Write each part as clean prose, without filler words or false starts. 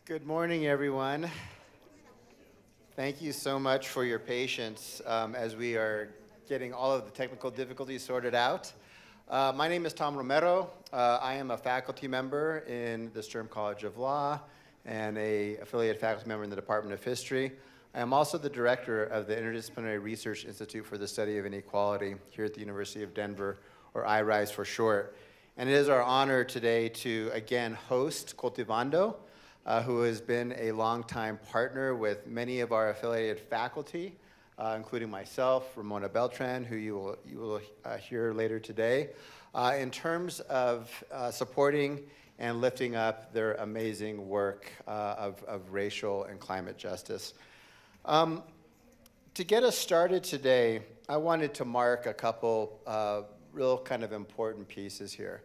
Good morning, everyone. Thank you so much for your patience as we are getting all of the technical difficulties sorted out. My name is Tom Romero. I am a faculty member in the Sturm College of Law and an affiliate faculty member in the Department of History. I am also the director of the Interdisciplinary Research Institute for the Study of Inequality here at the University of Denver, or IRISE for short. And it is our honor today to again host Cultivando, who has been a longtime partner with many of our affiliated faculty, including myself, Ramona Beltran, who you will hear later today, in terms of supporting and lifting up their amazing work of racial and climate justice. To get us started today, I wanted to mark a couple real kind of important pieces here.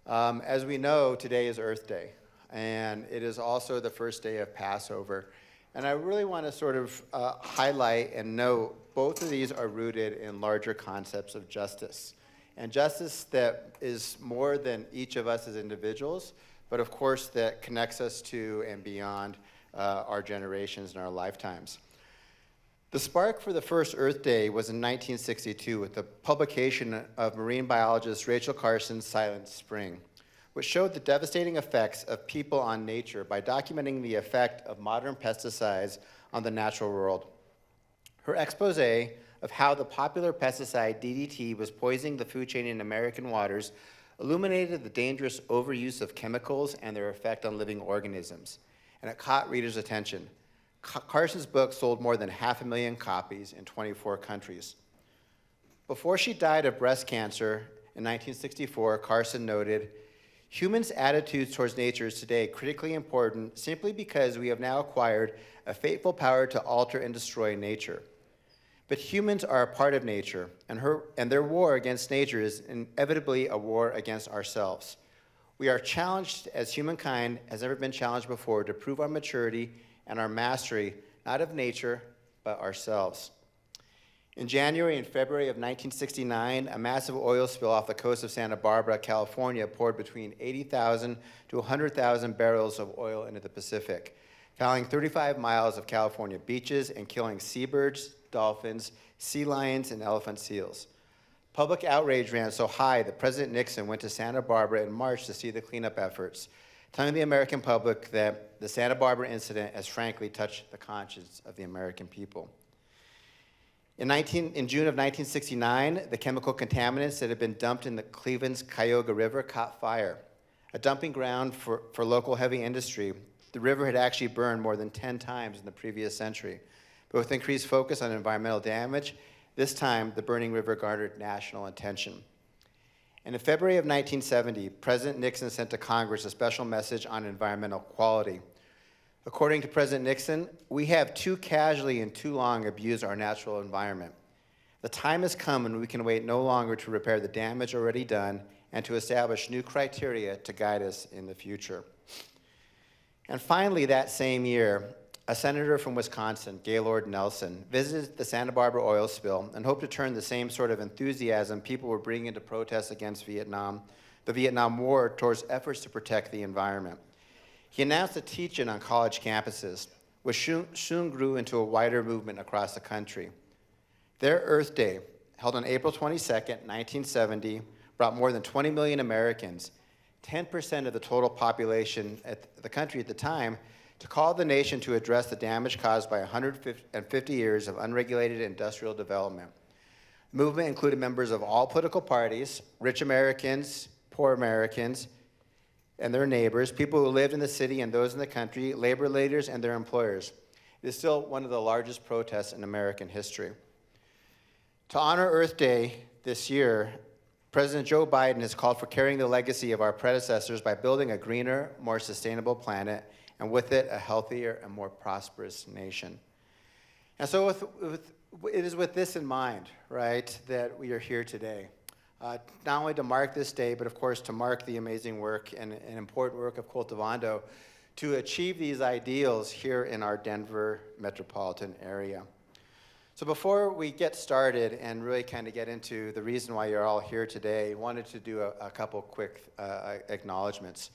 As we know, today is Earth Day, and it is also the first day of Passover. And I really want to sort of highlight and note both of these are rooted in larger concepts of justice. And justice that is more than each of us as individuals, but of course that connects us to and beyond our generations and our lifetimes. The spark for the first Earth Day was in 1962 with the publication of marine biologist Rachel Carson's Silent Spring, which showed the devastating effects of people on nature by documenting the effect of modern pesticides on the natural world. Her expose of how the popular pesticide DDT was poisoning the food chain in American waters illuminated the dangerous overuse of chemicals and their effect on living organisms, and it caught readers' attention. Carson's book sold more than 500,000 copies in 24 countries. Before she died of breast cancer in 1964, Carson noted, "Humans' attitudes towards nature is today critically important simply because we have now acquired a fateful power to alter and destroy nature. But humans are a part of nature, and their war against nature is inevitably a war against ourselves. We are challenged as humankind has never been challenged before to prove our maturity and our mastery, not of nature, but ourselves." In January and February of 1969, a massive oil spill off the coast of Santa Barbara, California, poured between 80,000 to 100,000 barrels of oil into the Pacific, fouling 35 miles of California beaches and killing seabirds, dolphins, sea lions, and elephant seals. Public outrage ran so high that President Nixon went to Santa Barbara in March to see the cleanup efforts, telling the American public that the Santa Barbara incident has frankly touched the conscience of the American people. In June of 1969, the chemical contaminants that had been dumped in the Cleveland's Cuyahoga River caught fire. A dumping ground for local heavy industry, the river had actually burned more than 10 times in the previous century. But with increased focus on environmental damage, this time the burning river garnered national attention. And in February of 1970, President Nixon sent to Congress a special message on environmental quality. According to President Nixon, "We have too casually and too long abused our natural environment. The time has come when we can wait no longer to repair the damage already done and to establish new criteria to guide us in the future." And finally, that same year, a senator from Wisconsin, Gaylord Nelson, visited the Santa Barbara oil spill and hoped to turn the same sort of enthusiasm people were bringing into protests against the Vietnam War, towards efforts to protect the environment. He announced a teach-in on college campuses, which soon grew into a wider movement across the country. Their Earth Day, held on April 22nd, 1970, brought more than 20 million Americans, 10% of the total population at the country at the time, to call the nation to address the damage caused by 150 years of unregulated industrial development. The movement included members of all political parties, rich Americans, poor Americans, and their neighbors, people who lived in the city and those in the country, labor leaders and their employers. It is still one of the largest protests in American history. To honor Earth Day this year, President Joe Biden has called for carrying the legacy of our predecessors by building a greener, more sustainable planet, and with it, a healthier and more prosperous nation. And so it is with this in mind, right, that we are here today. Not only to mark this day, but of course to mark the amazing work and important work of Cultivando to achieve these ideals here in our Denver metropolitan area. So before we get started and really kind of get into the reason why you're all here today, I wanted to do a couple quick acknowledgments.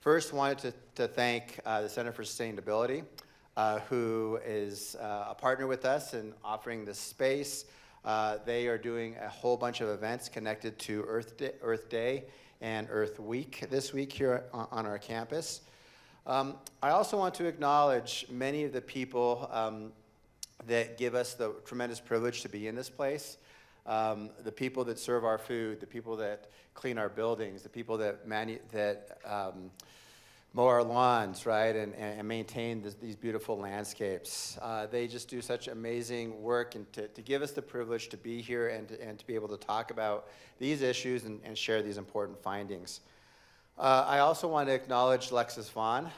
First, wanted to thank the Center for Sustainability, who is a partner with us in offering this space. They are doing a whole bunch of events connected to Earth Day and Earth Week this week here on our campus. I also want to acknowledge many of the people that give us the tremendous privilege to be in this place. The people that serve our food, the people that clean our buildings, the people that mow our lawns, right, and maintain these beautiful landscapes. They just do such amazing work, and to give us the privilege to be here and to be able to talk about these issues and share these important findings. I also want to acknowledge Lexus Vaughn,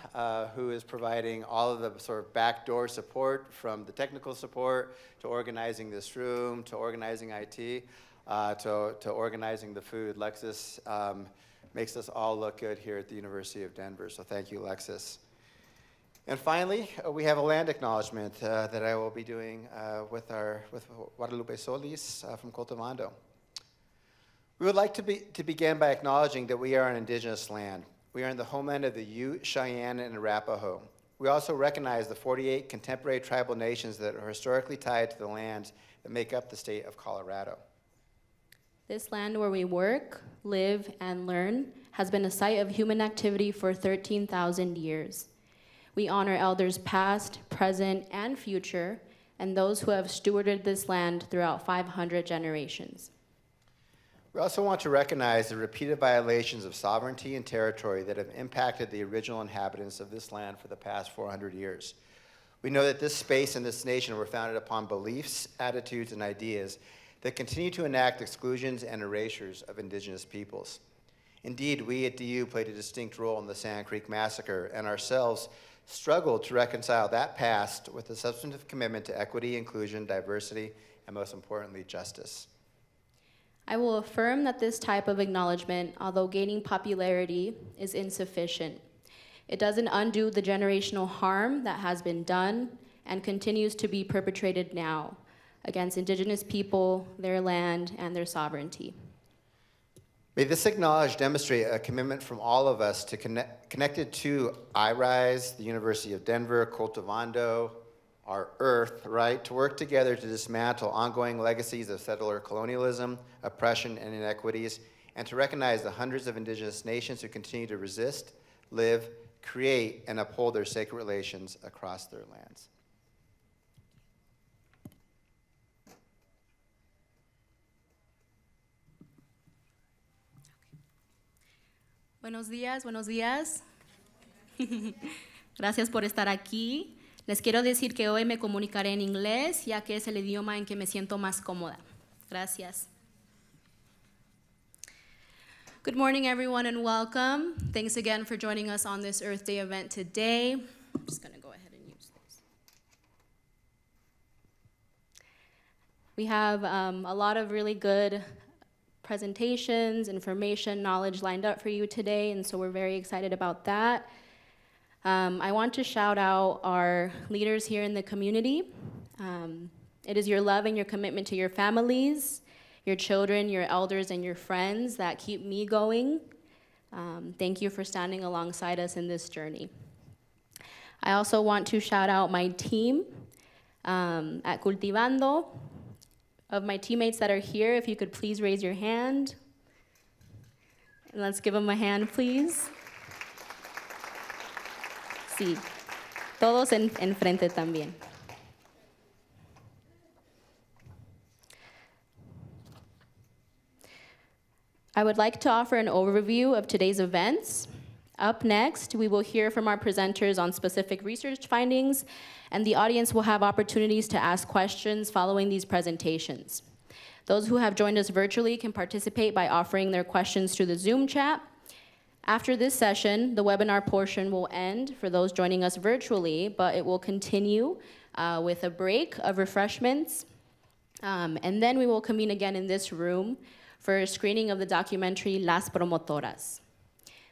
who is providing all of the sort of backdoor support, from the technical support to organizing this room, to organizing IT, to organizing the food. Lexus makes us all look good here at the University of Denver, so thank you, Lexus. And finally, we have a land acknowledgement that I will be doing with Guadalupe Solis from Cultivando. We would like to begin by acknowledging that we are an indigenous land. We are in the homeland of the Ute, Cheyenne, and Arapaho. We also recognize the 48 contemporary tribal nations that are historically tied to the lands that make up the state of Colorado. This land where we work, live, and learn has been a site of human activity for 13,000 years. We honor elders past, present, and future, and those who have stewarded this land throughout 500 generations. We also want to recognize the repeated violations of sovereignty and territory that have impacted the original inhabitants of this land for the past 400 years. We know that this space and this nation were founded upon beliefs, attitudes, and ideas that continue to enact exclusions and erasures of indigenous peoples. Indeed, we at DU played a distinct role in the Sand Creek Massacre, and ourselves struggled to reconcile that past with a substantive commitment to equity, inclusion, diversity, and most importantly, justice. I will affirm that this type of acknowledgement, although gaining popularity, is insufficient. It doesn't undo the generational harm that has been done and continues to be perpetrated now against indigenous people, their land, and their sovereignty. May this acknowledge demonstrate a commitment from all of us to connected to IRISE, the University of Denver, Cultivando, our Earth, right, to work together to dismantle ongoing legacies of settler colonialism, oppression, and inequities, and to recognize the hundreds of indigenous nations who continue to resist, live, create, and uphold their sacred relations across their lands. Buenos días, buenos días. Gracias por estar aquí. Les quiero decir que hoy me comunicaré en inglés, ya que es el idioma en que me siento más cómoda. Gracias. Good morning, everyone, and welcome. Thanks again for joining us on this Earth Day event today. I'm just going to go ahead and use this. We have a lot of really good presentations, information, knowledge lined up for you today, and so we're very excited about that. I want to shout out our leaders here in the community. It is your love and your commitment to your families, your children, your elders, and your friends that keep me going. Thank you for standing alongside us in this journey. I also want to shout out my team at Cultivando. Of my teammates that are here, if you could please raise your hand. And let's give them a hand, please. Sí, todos enfrente también. I would like to offer an overview of today's events. Up next, we will hear from our presenters on specific research findings, and the audience will have opportunities to ask questions following these presentations. Those who have joined us virtually can participate by offering their questions through the Zoom chat. After this session, the webinar portion will end for those joining us virtually, but it will continue with a break of refreshments. And then we will convene again in this room for a screening of the documentary Las Promotoras.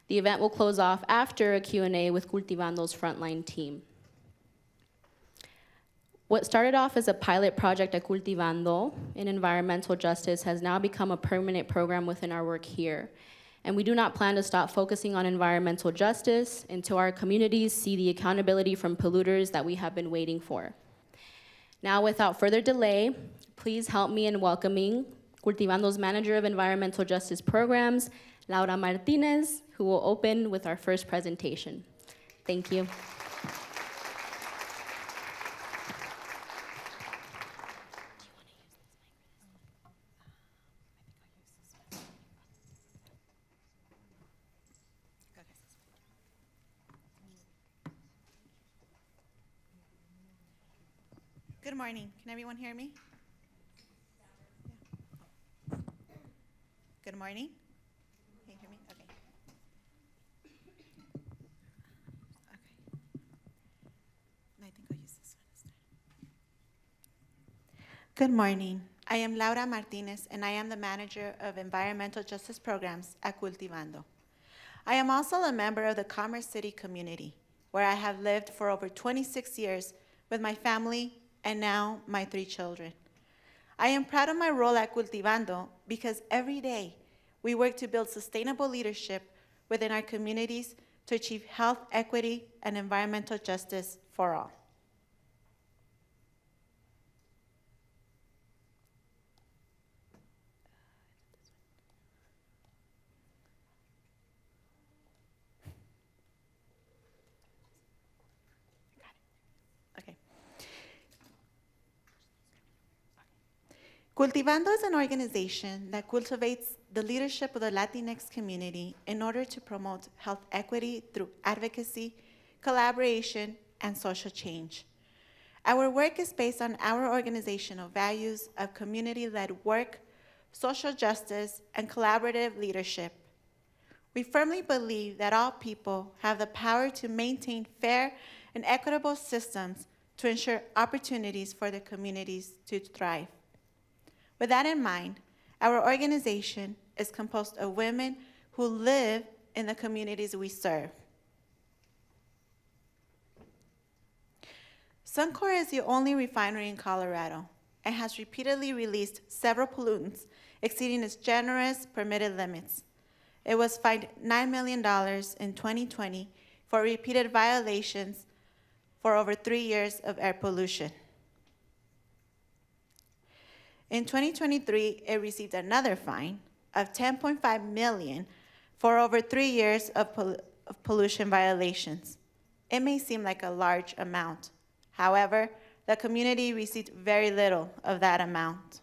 The event will close off after a Q&A with Cultivando's frontline team. What started off as a pilot project at Cultivando in environmental justice has now become a permanent program within our work here. And we do not plan to stop focusing on environmental justice until our communities see the accountability from polluters that we have been waiting for. Now, without further delay, please help me in welcoming Cultivando's Manager of Environmental Justice Programs, Laura Martinez, who will open with our first presentation. Thank you. Good morning. Can everyone hear me? Yeah. Good morning. Can you hear me? Okay. Okay. I think I'll use this one instead. Good morning. I am Laura Martinez, and I am the Manager of Environmental Justice Programs at Cultivando. I am also a member of the Commerce City community, where I have lived for over 26 years with my family and now my 3 children. I am proud of my role at Cultivando because every day we work to build sustainable leadership within our communities to achieve health equity and environmental justice for all. Cultivando is an organization that cultivates the leadership of the Latinx community in order to promote health equity through advocacy, collaboration, and social change. Our work is based on our organizational values of community-led work, social justice, and collaborative leadership. We firmly believe that all people have the power to maintain fair and equitable systems to ensure opportunities for their communities to thrive. With that in mind, our organization is composed of women who live in the communities we serve. Suncore is the only refinery in Colorado and has repeatedly released several pollutants exceeding its generous permitted limits. It was fined $9 million in 2020 for repeated violations for over 3 years of air pollution. In 2023, it received another fine of $10.5 million for over 3 years of pollution violations. It may seem like a large amount. However, the community received very little of that amount.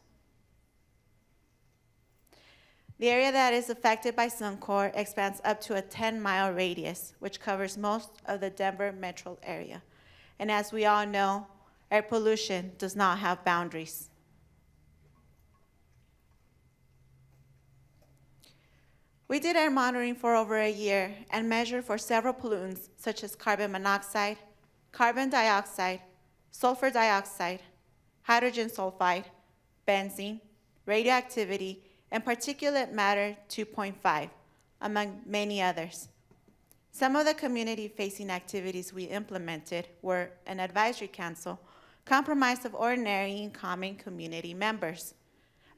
The area that is affected by Suncore expands up to a 10-mile radius, which covers most of the Denver metro area. And as we all know, air pollution does not have boundaries. We did air monitoring for over a year and measured for several pollutants such as carbon monoxide, carbon dioxide, sulfur dioxide, hydrogen sulfide, benzene, radioactivity, and particulate matter 2.5, among many others. Some of the community-facing activities we implemented were an advisory council comprised of ordinary and common community members,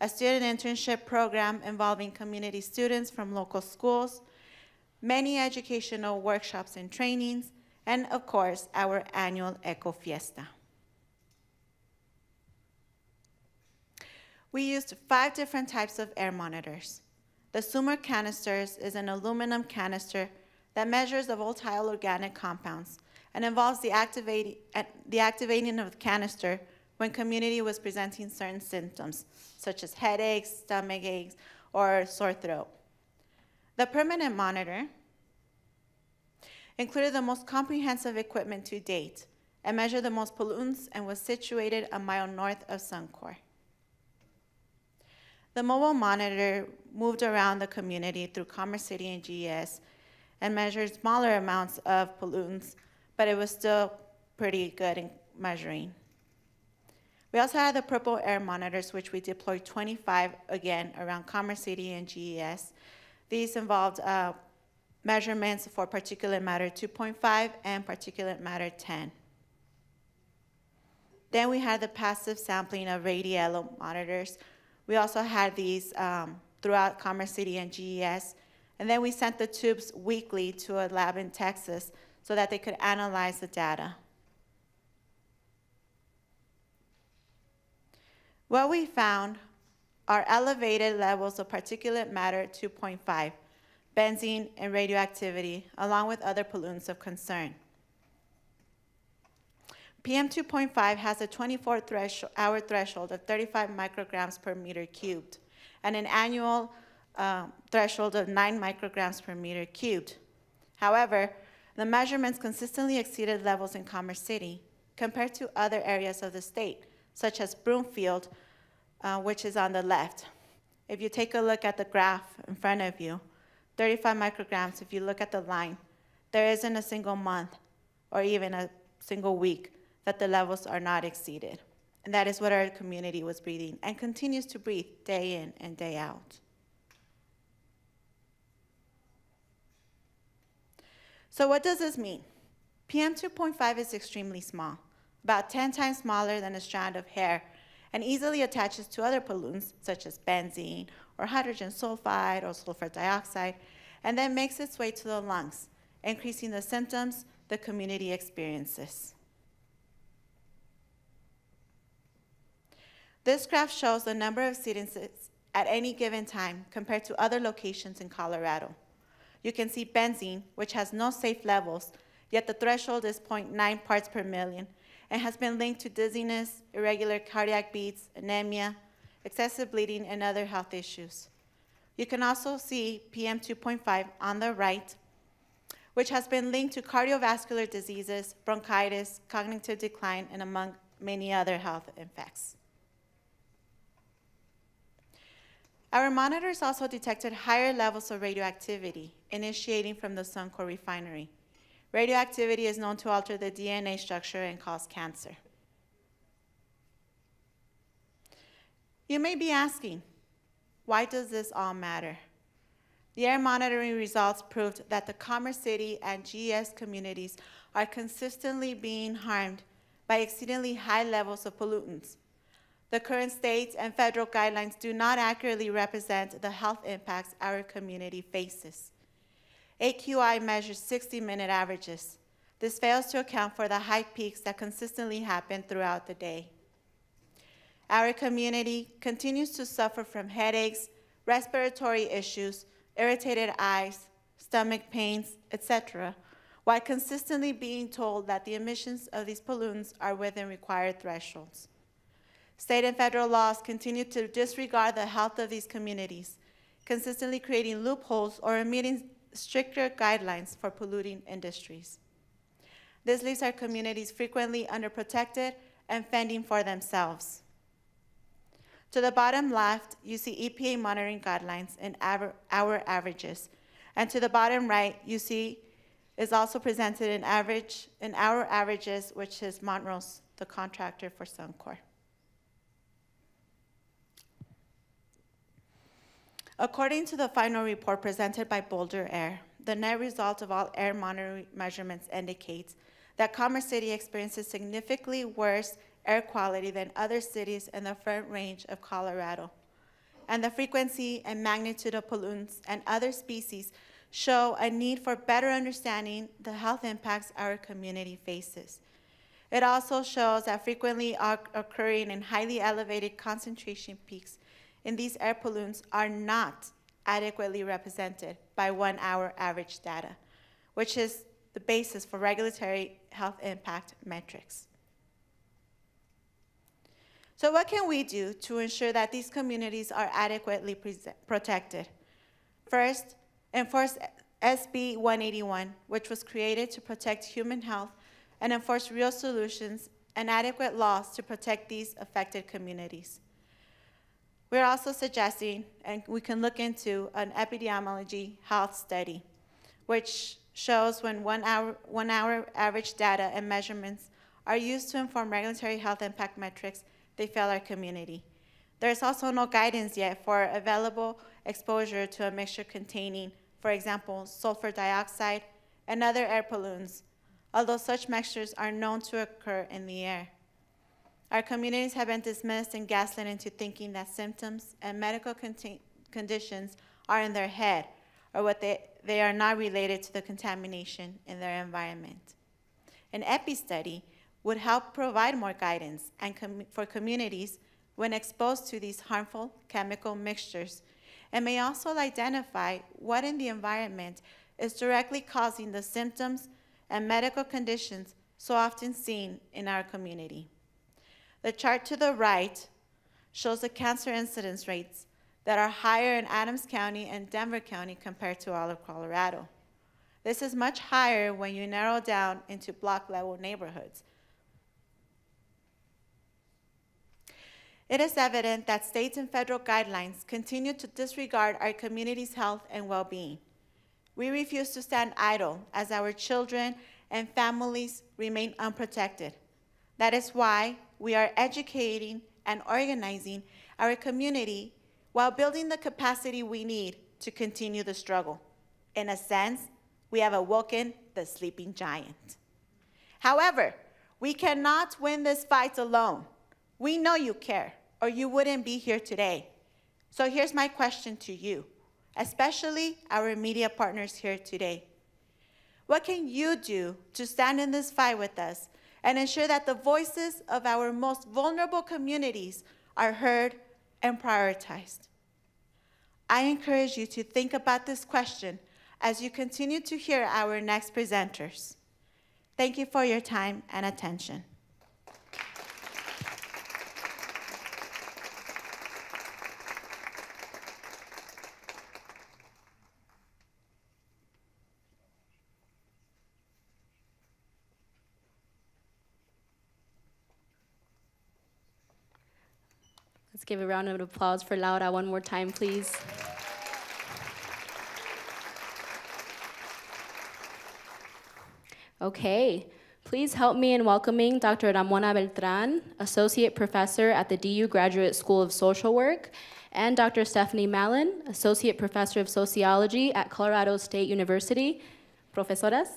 a student internship program involving community students from local schools, many educational workshops and trainings, and of course, our annual Eco Fiesta. We used 5 different types of air monitors. The Sumer canisters is an aluminum canister that measures the volatile organic compounds and involves the activating of the canister when community was presenting certain symptoms, such as headaches, stomach aches, or sore throat. The permanent monitor included the most comprehensive equipment to date and measured the most pollutants and was situated a mile north of Suncore. The mobile monitor moved around the community through Commerce City and GES and measured smaller amounts of pollutants, but it was still pretty good in measuring. We also had the purple air monitors, which we deployed 25 again around Commerce City and GES. These involved measurements for particulate matter 2.5 and particulate matter 10. Then we had the passive sampling of radiello monitors. We also had these throughout Commerce City and GES, And then we sent the tubes weekly to a lab in Texas so that they could analyze the data. What we found are elevated levels of particulate matter 2.5, benzene, and radioactivity, along with other pollutants of concern. PM 2.5 has a 24-hour threshold of 35 micrograms per meter cubed and an annual threshold of 9 micrograms per meter cubed. However, the measurements consistently exceeded levels in Commerce City compared to other areas of the state, such as Broomfield, which is on the left. If you take a look at the graph in front of you, 35 micrograms, if you look at the line, there isn't a single month or even a single week that the levels are not exceeded. And that is what our community was breathing and continues to breathe day in and day out. So what does this mean? PM 2.5 is extremely small, about 10 times smaller than a strand of hair, and easily attaches to other pollutants such as benzene or hydrogen sulfide or sulfur dioxide, and then makes its way to the lungs, increasing the symptoms the community experiences. This graph shows the number of incidences at any given time compared to other locations in Colorado. You can see benzene, which has no safe levels, yet the threshold is 0.9 parts per million, and has been linked to dizziness, irregular cardiac beats, anemia, excessive bleeding, and other health issues. You can also see PM 2.5 on the right, which has been linked to cardiovascular diseases, bronchitis, cognitive decline, and among many other health effects. Our monitors also detected higher levels of radioactivity initiating from the Suncore refinery. Radioactivity is known to alter the DNA structure and cause cancer. You may be asking, why does this all matter? The air monitoring results proved that the Commerce City and GES communities are consistently being harmed by exceedingly high levels of pollutants. The current state and federal guidelines do not accurately represent the health impacts our community faces. AQI measures 60-minute averages. This fails to account for the high peaks that consistently happen throughout the day. Our community continues to suffer from headaches, respiratory issues, irritated eyes, stomach pains, etc., while consistently being told that the emissions of these pollutants are within required thresholds. State and federal laws continue to disregard the health of these communities, consistently creating loopholes or omitting stricter guidelines for polluting industries. This leaves our communities frequently underprotected and fending for themselves. To the bottom left, you see EPA monitoring guidelines and hour averages. And to the bottom right, you see is also presented in hour averages, which is Montrose, the contractor for Suncore. According to the final report presented by Boulder Air, the net result of all air monitoring measurements indicates that Commerce City experiences significantly worse air quality than other cities in the Front Range of Colorado. And the frequency and magnitude of pollutants and other species show a need for better understanding the health impacts our community faces. It also shows that frequently occurring and highly elevated concentration peaks in these air pollutants are not adequately represented by 1 hour average data, which is the basis for regulatory health impact metrics. So what can we do to ensure that these communities are adequately protected? First, enforce SB 181, which was created to protect human health and enforce real solutions and adequate laws to protect these affected communities. We're also suggesting, and we can look into, an epidemiology health study, which shows when 1 hour average data and measurements are used to inform regulatory health impact metrics, they fail our community. There's also no guidance yet for available exposure to a mixture containing, for example, sulfur dioxide and other air pollutants, although such mixtures are known to occur in the air. Our communities have been dismissed and gaslit into thinking that symptoms and medical conditions are in their head, or what they are not related to the contamination in their environment. An EPI study would help provide more guidance for communities when exposed to these harmful chemical mixtures, and may also identify what in the environment is directly causing the symptoms and medical conditions so often seen in our community. The chart to the right shows the cancer incidence rates that are higher in Adams County and Denver County compared to all of Colorado. This is much higher when you narrow down into block-level neighborhoods. It is evident that states and federal guidelines continue to disregard our community's health and well-being. We refuse to stand idle as our children and families remain unprotected. That is why we are educating and organizing our community while building the capacity we need to continue the struggle. In a sense, we have awoken the sleeping giant. However, we cannot win this fight alone. We know you care, or you wouldn't be here today. So here's my question to you, especially our media partners here today. What can you do to stand in this fight with us and ensure that the voices of our most vulnerable communities are heard and prioritized? I encourage you to think about this question as you continue to hear our next presenters. Thank you for your time and attention. Let's give a round of applause for Laura one more time, please. Okay, please help me in welcoming Dr. Ramona Beltran, Associate Professor at the DU Graduate School of Social Work, and Dr. Stephanie Mallon, Associate Professor of Sociology at Colorado State University. Profesoras.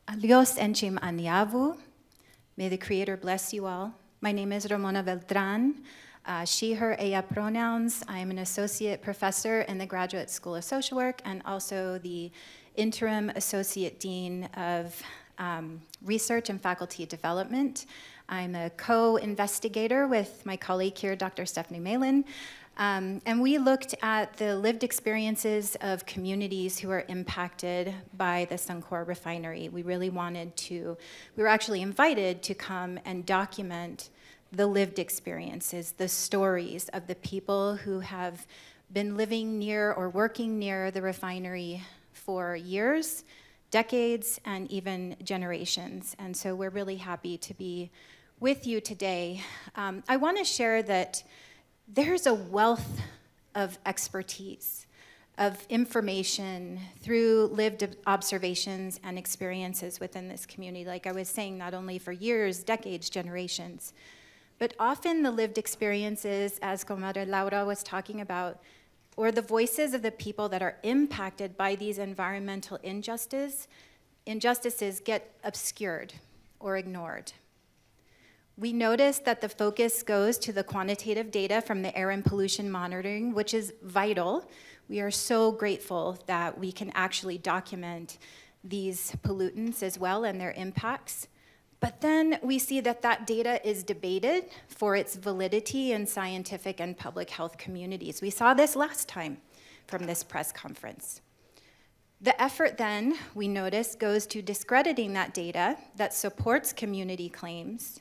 Adios encim aniavu. May the Creator bless you all. My name is Ramona Beltran. She, her, ella pronouns. I am an associate professor in the Graduate School of Social Work and also the interim associate dean of research and faculty development. I'm a co-investigator with my colleague here, Dr. Stephanie Mallon. And we looked at the lived experiences of communities who are impacted by the Suncore refinery. We really wanted to, we were actually invited to come and document the lived experiences, the stories of the people who have been living near or working near the refinery for years, decades, and even generations. And so we're really happy to be with you today. I want to share that there's a wealth of expertise, of information through lived observations and experiences within this community. Like I was saying, not only for years, decades, generations, but often the lived experiences, as Comadre Laura was talking about, or the voices of the people that are impacted by these environmental injustices get obscured or ignored. We noticed that the focus goes to the quantitative data from the air and pollution monitoring, which is vital. We are so grateful that we can actually document these pollutants as well and their impacts. But then we see that that data is debated for its validity in scientific and public health communities. We saw this last time from this press conference. The effort then, we notice, goes to discrediting that data that supports community claims.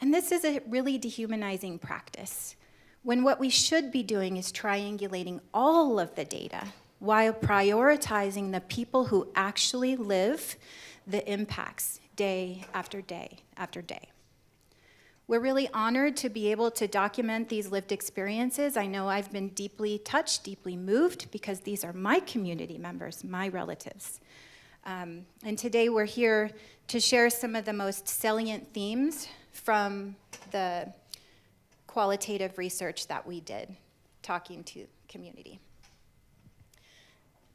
And this is a really dehumanizing practice, when what we should be doing is triangulating all of the data while prioritizing the people who actually live the impacts day after day after day. We're really honored to be able to document these lived experiences. I know I've been deeply touched, deeply moved, because these are my community members, my relatives. And today we're here to share some of the most salient themes from the qualitative research that we did, talking to community.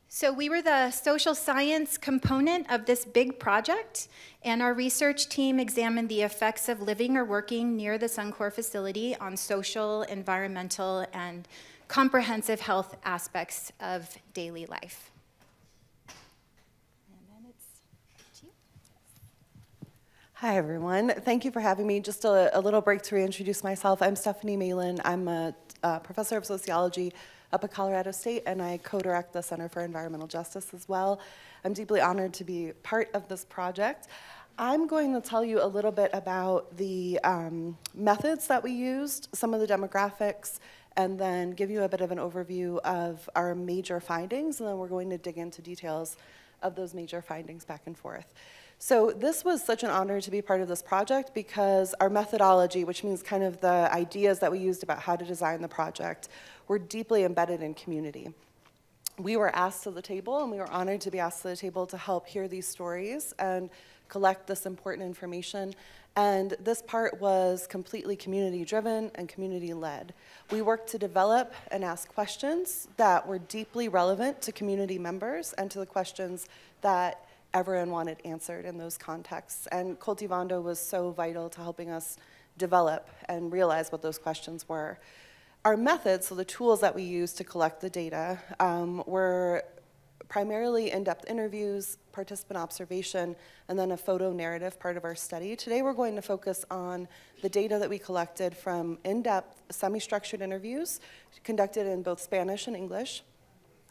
So we were the social science component of this big project, and our research team examined the effects of living or working near the Suncore facility on social, environmental, and comprehensive health aspects of daily life. And then it's up to you. Hi, everyone. Thank you for having me. Just a little break to reintroduce myself. I'm Stephanie Malin. I'm a professor of sociology up at Colorado State, and I co-direct the Center for Environmental Justice as well. I'm deeply honored to be part of this project. I'm going to tell you a little bit about the methods that we used, some of the demographics, and then give you a bit of an overview of our major findings, and then we're going to dig into details of those major findings back and forth. So this was such an honor to be part of this project because our methodology, which means kind of the ideas that we used about how to design the project, were deeply embedded in community. We were asked to the table, and we were honored to be asked to the table to help hear these stories and collect this important information. And this part was completely community-driven and community-led. We worked to develop and ask questions that were deeply relevant to community members and to the questions that everyone wanted answered in those contexts. And Cultivando was so vital to helping us develop and realize what those questions were. Our methods, so the tools that we used to collect the data, were primarily in-depth interviews, participant observation, and then a photo narrative part of our study. Today we're going to focus on the data that we collected from in-depth, semi-structured interviews conducted in both Spanish and English.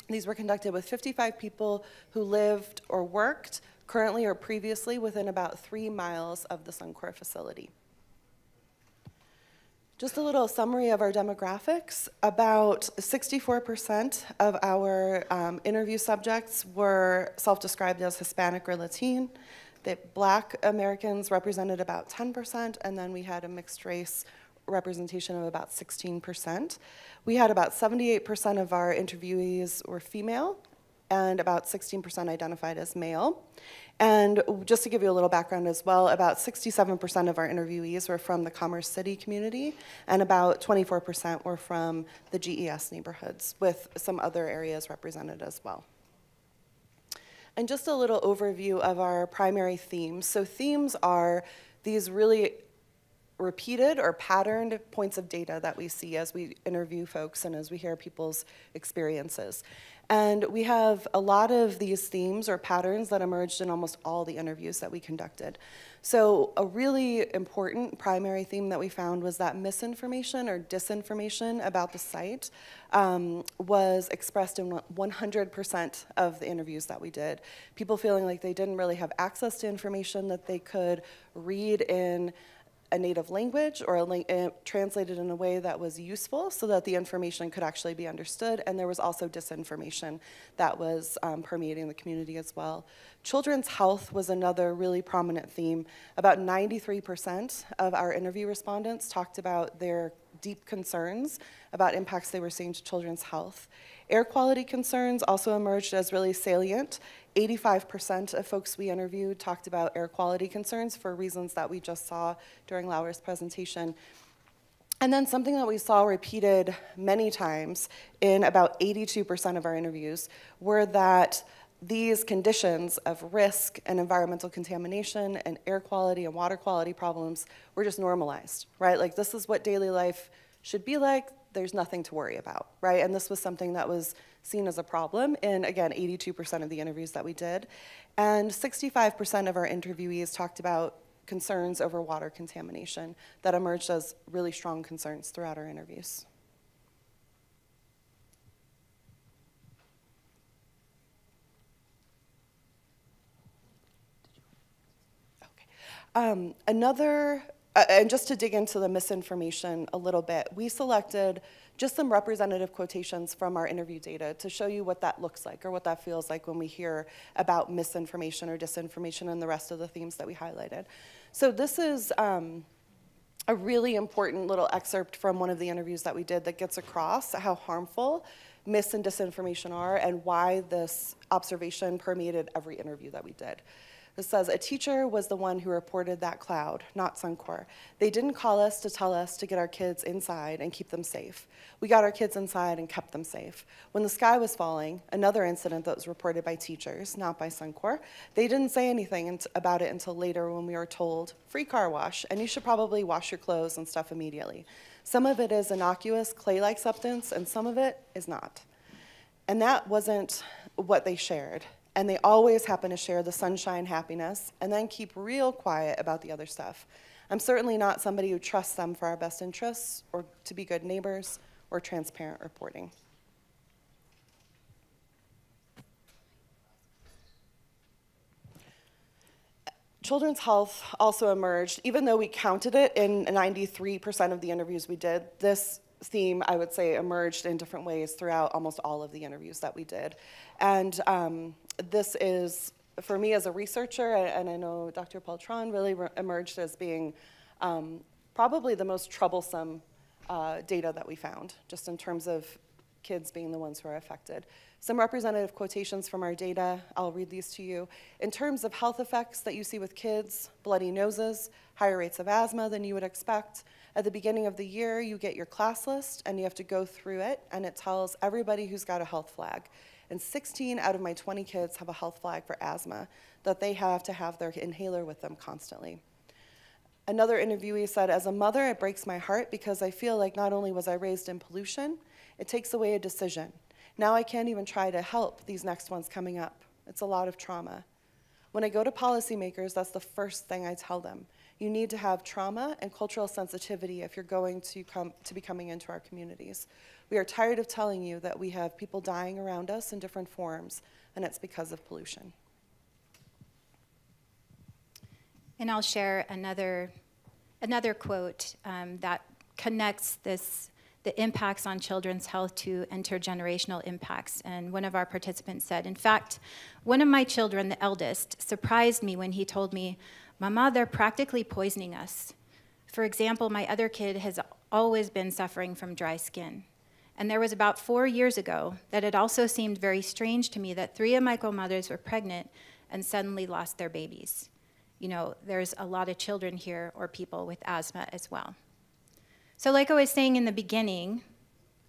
These were conducted with 55 people who lived or worked currently or previously within about 3 miles of the Suncore facility. Just a little summary of our demographics. About 64% of our interview subjects were self-described as Hispanic or Latino. The Black Americans represented about 10%, and then we had a mixed race representation of about 16%. We had about 78% of our interviewees were female, and about 16% identified as male. And just to give you a little background as well, about 67% of our interviewees were from the Commerce City community, and about 24% were from the GES neighborhoods, with some other areas represented as well. And just a little overview of our primary themes. So themes are these really repeated or patterned points of data that we see as we interview folks and as we hear people's experiences. And we have a lot of these themes or patterns that emerged in almost all the interviews that we conducted. So a really important primary theme that we found was that misinformation or disinformation about the site was expressed in 100% of the interviews that we did. People feeling like they didn't really have access to information that they could read in a native language or translated in a way that was useful so that the information could actually be understood. And there was also disinformation that was permeating the community as well. Children's health was another really prominent theme. About 93% of our interview respondents talked about their deep concerns about impacts they were seeing to children's health. Air quality concerns also emerged as really salient. 85% of folks we interviewed talked about air quality concerns for reasons that we just saw during Laura's presentation. And then something that we saw repeated many times in about 82% of our interviews were that these conditions of risk and environmental contamination and air quality and water quality problems were just normalized, right? Like, this is what daily life should be like. There's nothing to worry about, right? And this was something that was seen as a problem in, again, 82% of the interviews that we did. And 65% of our interviewees talked about concerns over water contamination that emerged as really strong concerns throughout our interviews. And just to dig into the misinformation a little bit, we selected just some representative quotations from our interview data to show you what that looks like or what that feels like when we hear about misinformation or disinformation and the rest of the themes that we highlighted. So this is a really important little excerpt from one of the interviews that we did that gets across how harmful mis and disinformation are and why this observation permeated every interview that we did. It says, a teacher was the one who reported that cloud, not Suncore. They didn't call us to tell us to get our kids inside and keep them safe. We got our kids inside and kept them safe. When the sky was falling, another incident that was reported by teachers, not by Suncore, they didn't say anything about it until later when we were told, free car wash, and you should probably wash your clothes and stuff immediately. Some of it is innocuous, clay-like substance, and some of it is not. And that wasn't what they shared. And they always happen to share the sunshine happiness and then keep real quiet about the other stuff. I'm certainly not somebody who trusts them for our best interests or to be good neighbors or transparent reporting. Children's health also emerged, even though we counted it in 93% of the interviews we did. This theme, I would say, emerged in different ways throughout almost all of the interviews that we did. And this is, for me as a researcher, and I know Dr. Peltran really emerged as being probably the most troublesome data that we found, just in terms of kids being the ones who are affected. Some representative quotations from our data, I'll read these to you. In terms of health effects that you see with kids, bloody noses, higher rates of asthma than you would expect. At the beginning of the year, you get your class list, and you have to go through it, and it tells everybody who's got a health flag. And 16 out of my 20 kids have a health flag for asthma, that they have to have their inhaler with them constantly. Another interviewee said, as a mother, it breaks my heart because I feel like not only was I raised in pollution, it takes away a decision. Now I can't even try to help these next ones coming up. It's a lot of trauma. When I go to policymakers, that's the first thing I tell them. You need to have trauma and cultural sensitivity if you're going to be coming into our communities. We are tired of telling you that we have people dying around us in different forms, and it's because of pollution. And I'll share another quote that connects the impacts on children's health to intergenerational impacts. And one of our participants said, in fact, one of my children, the eldest, surprised me when he told me, Mama, they're practically poisoning us. For example, my other kid has always been suffering from dry skin. And there was about 4 years ago that it also seemed very strange to me that 3 of my co-mothers were pregnant and suddenly lost their babies. You know, there's a lot of children here or people with asthma as well. So like I was saying in the beginning,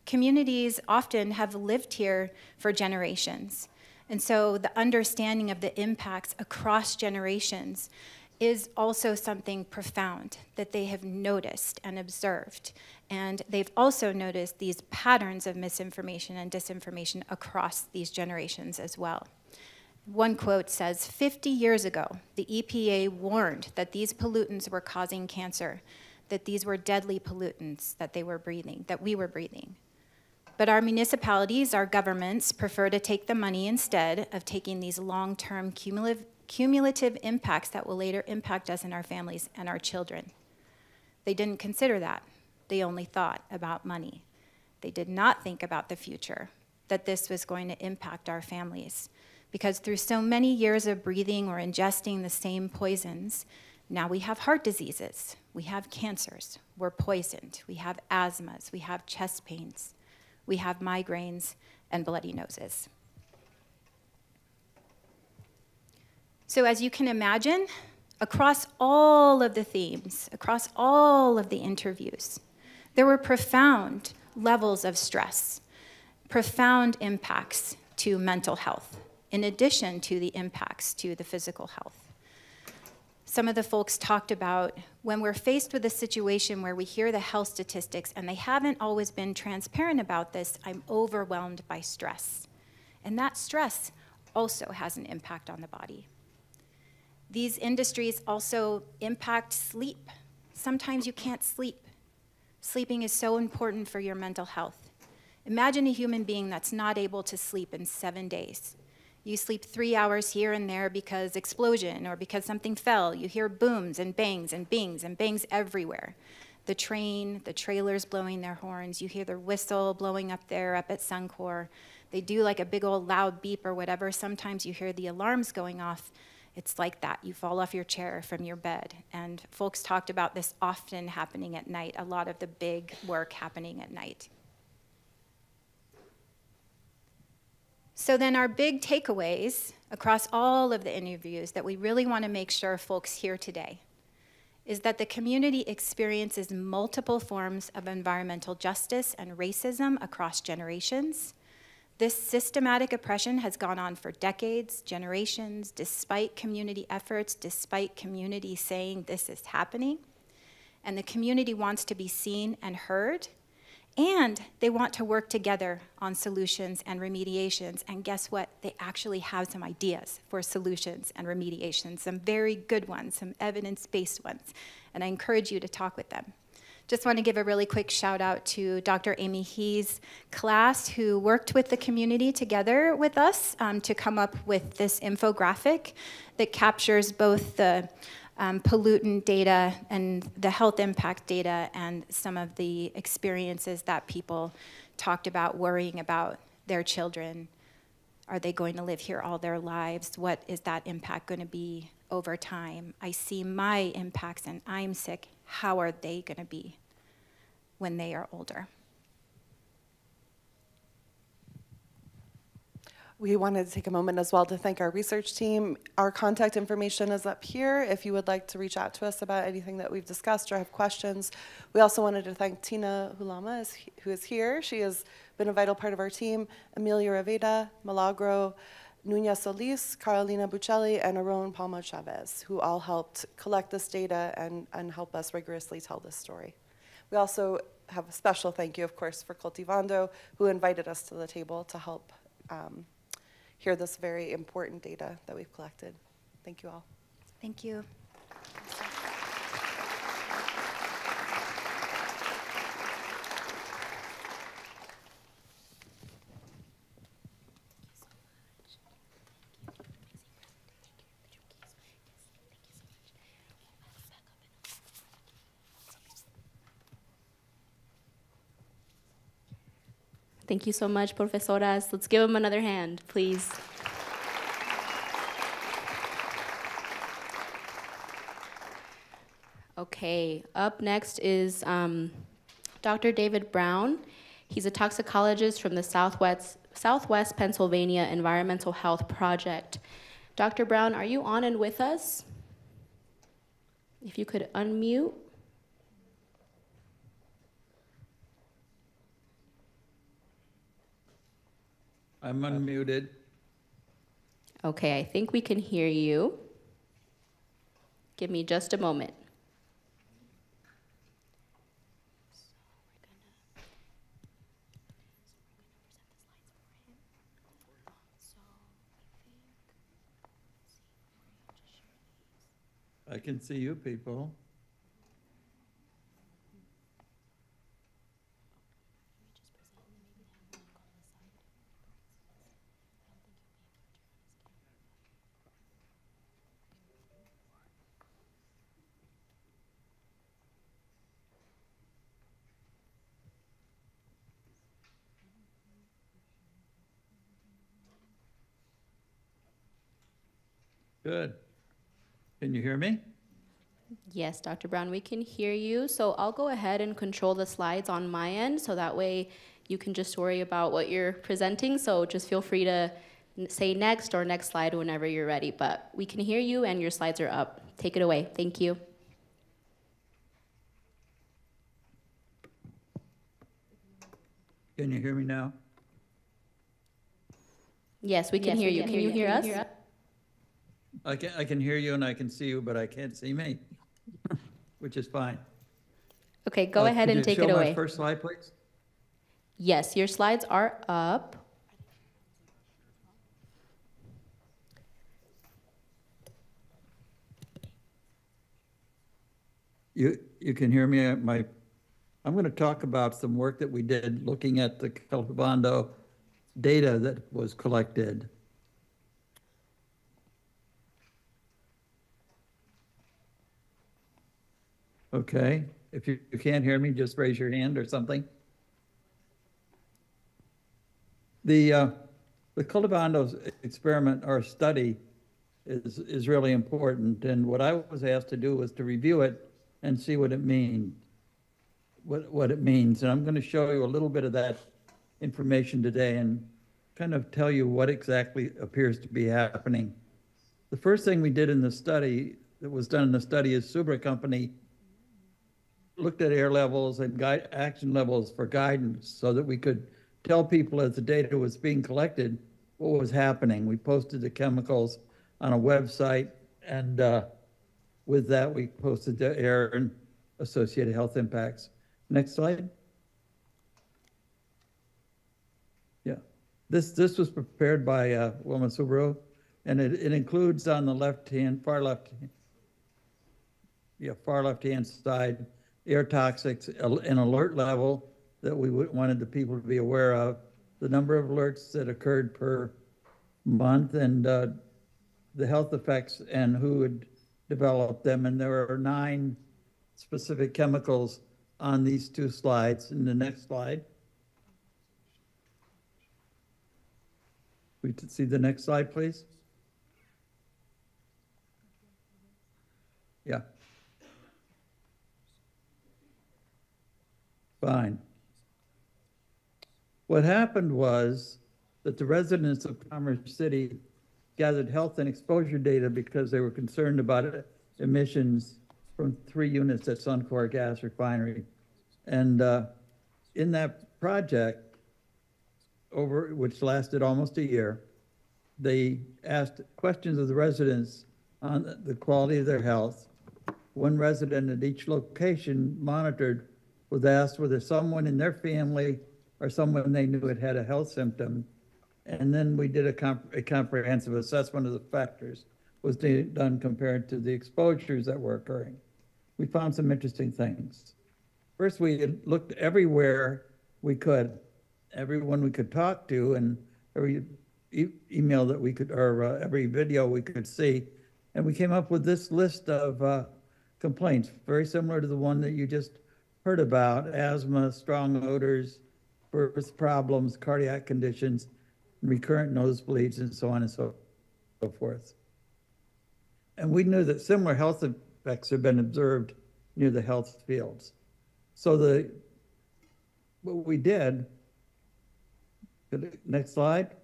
communities often have lived here for generations. And so the understanding of the impacts across generations is also something profound that they have noticed and observed. And they've also noticed these patterns of misinformation and disinformation across these generations as well. One quote says, 50 years ago, the EPA warned that these pollutants were causing cancer, that these were deadly pollutants that we were breathing. But our municipalities, our governments, prefer to take the money instead of taking these long-term cumulative impacts that will later impact us and our families and our children. They didn't consider that. They only thought about money. They did not think about the future, that this was going to impact our families. Because through so many years of breathing or ingesting the same poisons, now we have heart diseases, we have cancers, we're poisoned, we have asthmas, we have chest pains, we have migraines and bloody noses. So as you can imagine, across all of the themes, across all of the interviews, there were profound levels of stress, profound impacts to mental health, in addition to the impacts to the physical health. Some of the folks talked about when we're faced with a situation where we hear the health statistics and they haven't always been transparent about this, I'm overwhelmed by stress. And that stress also has an impact on the body. These industries also impact sleep. Sometimes you can't sleep. Sleeping is so important for your mental health. Imagine a human being that's not able to sleep in 7 days. You sleep 3 hours here and there because explosion or because something fell. You hear booms and bangs and bings and bangs everywhere. The train, the trailers blowing their horns. You hear the whistle blowing up there up at Suncore. They do like a big old loud beep or whatever. Sometimes you hear the alarms going off. It's like that. You fall off your chair from your bed. And folks talked about this often happening at night, a lot of the big work happening at night. So then our big takeaways across all of the interviews that we really want to make sure folks hear today is that the community experiences multiple forms of environmental justice and racism across generations. This systematic oppression has gone on for decades, generations, despite community efforts, despite community saying this is happening. And the community wants to be seen and heard, and they want to work together on solutions and remediations. And guess what? They actually have some ideas for solutions and remediations, some very good ones, some evidence-based ones. And I encourage you to talk with them. Just want to give a really quick shout out to Dr. Amy He's class, who worked with the community together with us to come up with this infographic that captures both the pollutant data and the health impact data and some of the experiences that people talked about, worrying about their children. Are they going to live here all their lives? What is that impact going to be over time? I see my impacts and I'm sick. How are they going to be when they are older? We wanted to take a moment as well to thank our research team. Our contact information is up here if you would like to reach out to us about anything that we've discussed or have questions. We also wanted to thank Tina Hulama, who is here. She has been a vital part of our team. Amelia Rivera, Milagro, Nuña Solis, Carolina Buccelli, and Aron Palma Chavez, who all helped collect this data and help us rigorously tell this story. We also have a special thank you, of course, for Cultivando, who invited us to the table to help hear this very important data that we've collected. Thank you all. Thank you. Thank you so much, profesoras. Let's give them another hand, please. Okay, up next is Dr. David Brown. He's a toxicologist from the Southwest Pennsylvania Environmental Health Project. Dr. Brown, are you on and with us? If you could unmute. I'm unmuted. Okay, I think we can hear you. Give me just a moment. I can see you people. Good. Can you hear me? Yes, Dr. Brown, we can hear you. So I'll go ahead and control the slides on my end, so that way you can just worry about what you're presenting. So just feel free to say next or next slide whenever you're ready. But we can hear you and your slides are up. Take it away. Thank you. Can you hear me now? Yes, we can hear you. Can you hear us? I can hear you and I can see you, but I can't see me, which is fine. Okay, go ahead and take it Could you show away. my first slide, please? Yes, your slides are up. You can hear me. I'm going to talk about some work that we did looking at the Cultivando data that was collected. Okay, if you can't hear me, just raise your hand or something. The Cultivando experiment or study is really important, and what I was asked to do was to review it and see what it means. What it means, and I'm going to show you a little bit of that information today and kind of tell you what exactly appears to be happening. The first thing we did in the study, that was done in the study, is Subra Company looked at air levels and action levels for guidance so that we could tell people as the data was being collected what was happening. We posted the chemicals on a website, and with that, we posted the air and associated health impacts. Next slide. Yeah, this was prepared by Wilma Subro, and it includes on the far left-hand side, air toxics, an alert level that we wanted the people to be aware of, the number of alerts that occurred per month, and the health effects and who had developed them. And there are 9 specific chemicals on these 2 slides. In the next slide, we could see the next slide, please. Yeah. Fine. What happened was that the residents of Commerce City gathered health and exposure data because they were concerned about emissions from 3 units at Suncore gas refinery. And in that project, which lasted almost a year, they asked questions of the residents on the quality of their health. One resident at each location monitored was asked whether someone in their family or someone they knew had a health symptom. And then we did a comprehensive assessment of the factors was done compared to the exposures that were occurring. We found some interesting things. First, we looked everywhere we could, everyone we could talk to, and every email that we could, or every video we could see. And we came up with this list of complaints, very similar to the one that you just heard about: asthma, strong odors, birth problems, cardiac conditions, recurrent nosebleeds, and so on and so forth. And we knew that similar health effects have been observed near the health fields. So what we did, next slide,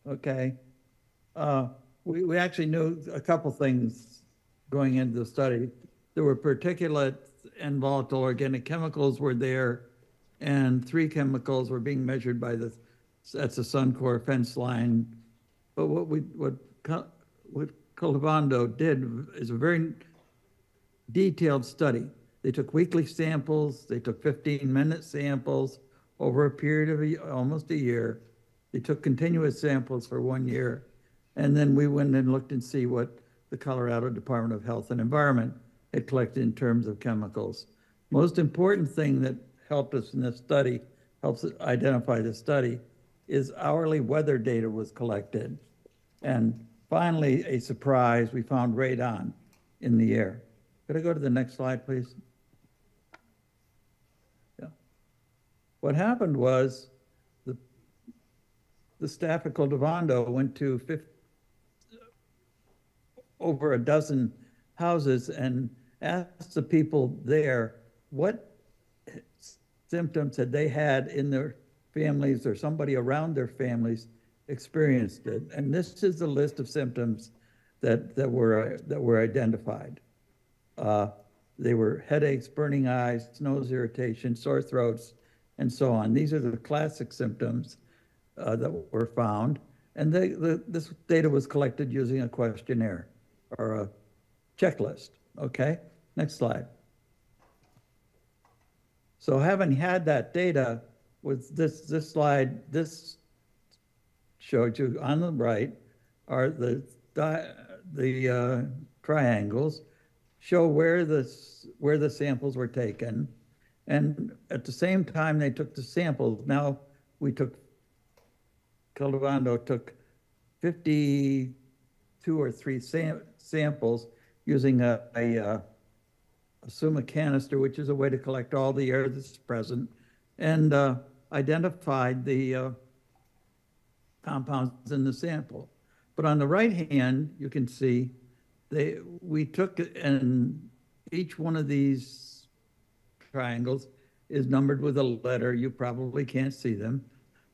okay. We actually knew a couple things going into the study. There were particulate and volatile organic chemicals were there, and 3 chemicals were being measured by that's the Suncore fence line. But what Cultivando did is a very detailed study. They took weekly samples, they took 15-minute samples over a period of almost a year. They took continuous samples for 1 year. And then we went and looked and see what the Colorado Department of Health and Environment had collected in terms of chemicals. Most important thing that helped us in this study, helps us identify the study, is hourly weather data was collected. And finally, a surprise, we found radon in the air. Could I go to the next slide, please? Yeah. What happened was the staff at Cultivando went to over a dozen houses and asked the people there what symptoms had they had in their families or somebody around their families experienced it. And this is the list of symptoms that were identified. They were headaches, burning eyes, nose irritation, sore throats, and so on. These are the classic symptoms that were found. And this data was collected using a questionnaire or a checklist. Okay, next slide. So having had that data, with this slide, this showed you on the right are the triangles show where the samples were taken, and at the same time they took the samples. Now Cultivando took 52 or 3 samples using a Summa canister, which is a way to collect all the air that's present, and identified the compounds in the sample. But on the right hand, you can see we took, and each one of these triangles is numbered with a letter. You probably can't see them.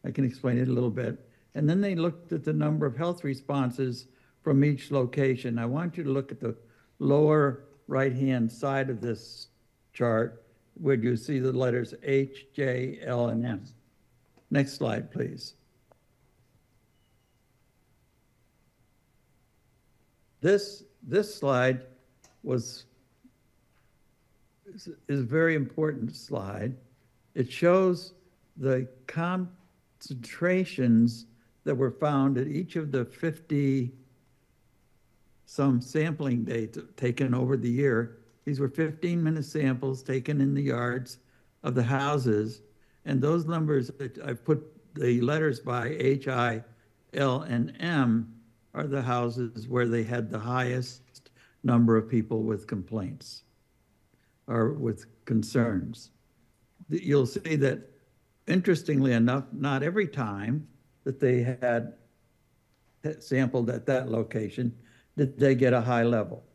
I can explain it a little bit. And then they looked at the number of health responses from each location. I want you to look at the lower right-hand side of this chart where you see the letters H, J, L, and M. Next slide, please. This slide is a very important slide. It shows the concentrations that were found at each of the 50 some sampling dates taken over the year. These were 15-minute samples taken in the yards of the houses. And those numbers, I've put the letters by H, I, L, and M, are the houses where they had the highest number of people with complaints or with concerns. You'll see that, interestingly enough, not every time that they had sampled at that location did they get a high level.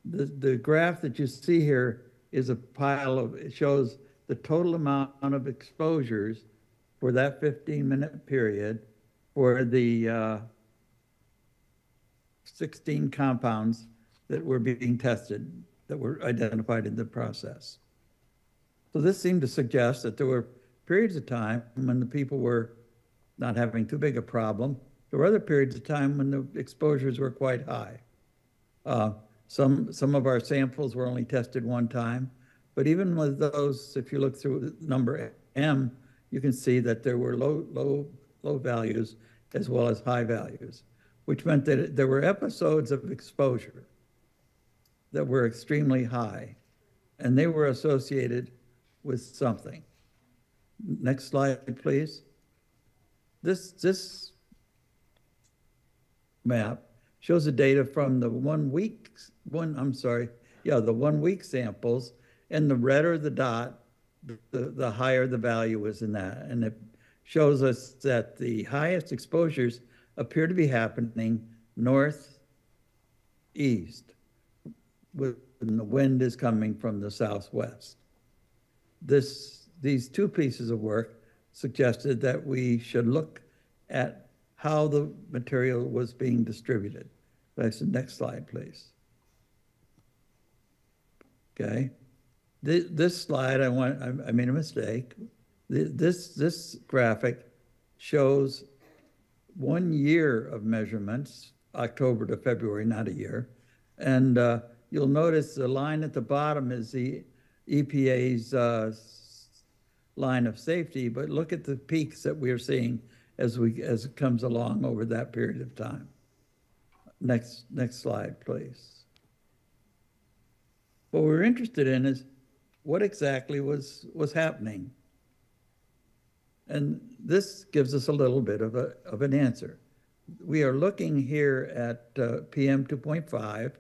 The graph that you see here is a pile of, it shows the total amount of exposures for that 15-minute period for the 16 compounds that were being tested, that were identified in the process. So this seemed to suggest that there were periods of time when the people were not having too big a problem. There were other periods of time when the exposures were quite high. Some of our samples were only tested one time, but even with those, if you look through number M, you can see that there were low values as well as high values, which meant that there were episodes of exposure that were extremely high, and they were associated with something. Next slide, please. This map shows the data from the 1 week samples, and the redder the dot, the higher the value is in that. And it shows us that the highest exposures appear to be happening northeast, when the wind is coming from the southwest. These two pieces of work suggested that we should look at how the material was being distributed. Next slide, please. Okay. This slide, I made a mistake. This graphic shows 1 year of measurements, October to February, not a year. And you'll notice the line at the bottom is the EPA's line of safety, but look at the peaks that we're seeing as it comes along over that period of time. Next slide, please. What we're interested in is what exactly was happening. And this gives us a little bit of an answer. We are looking here at PM 2.5,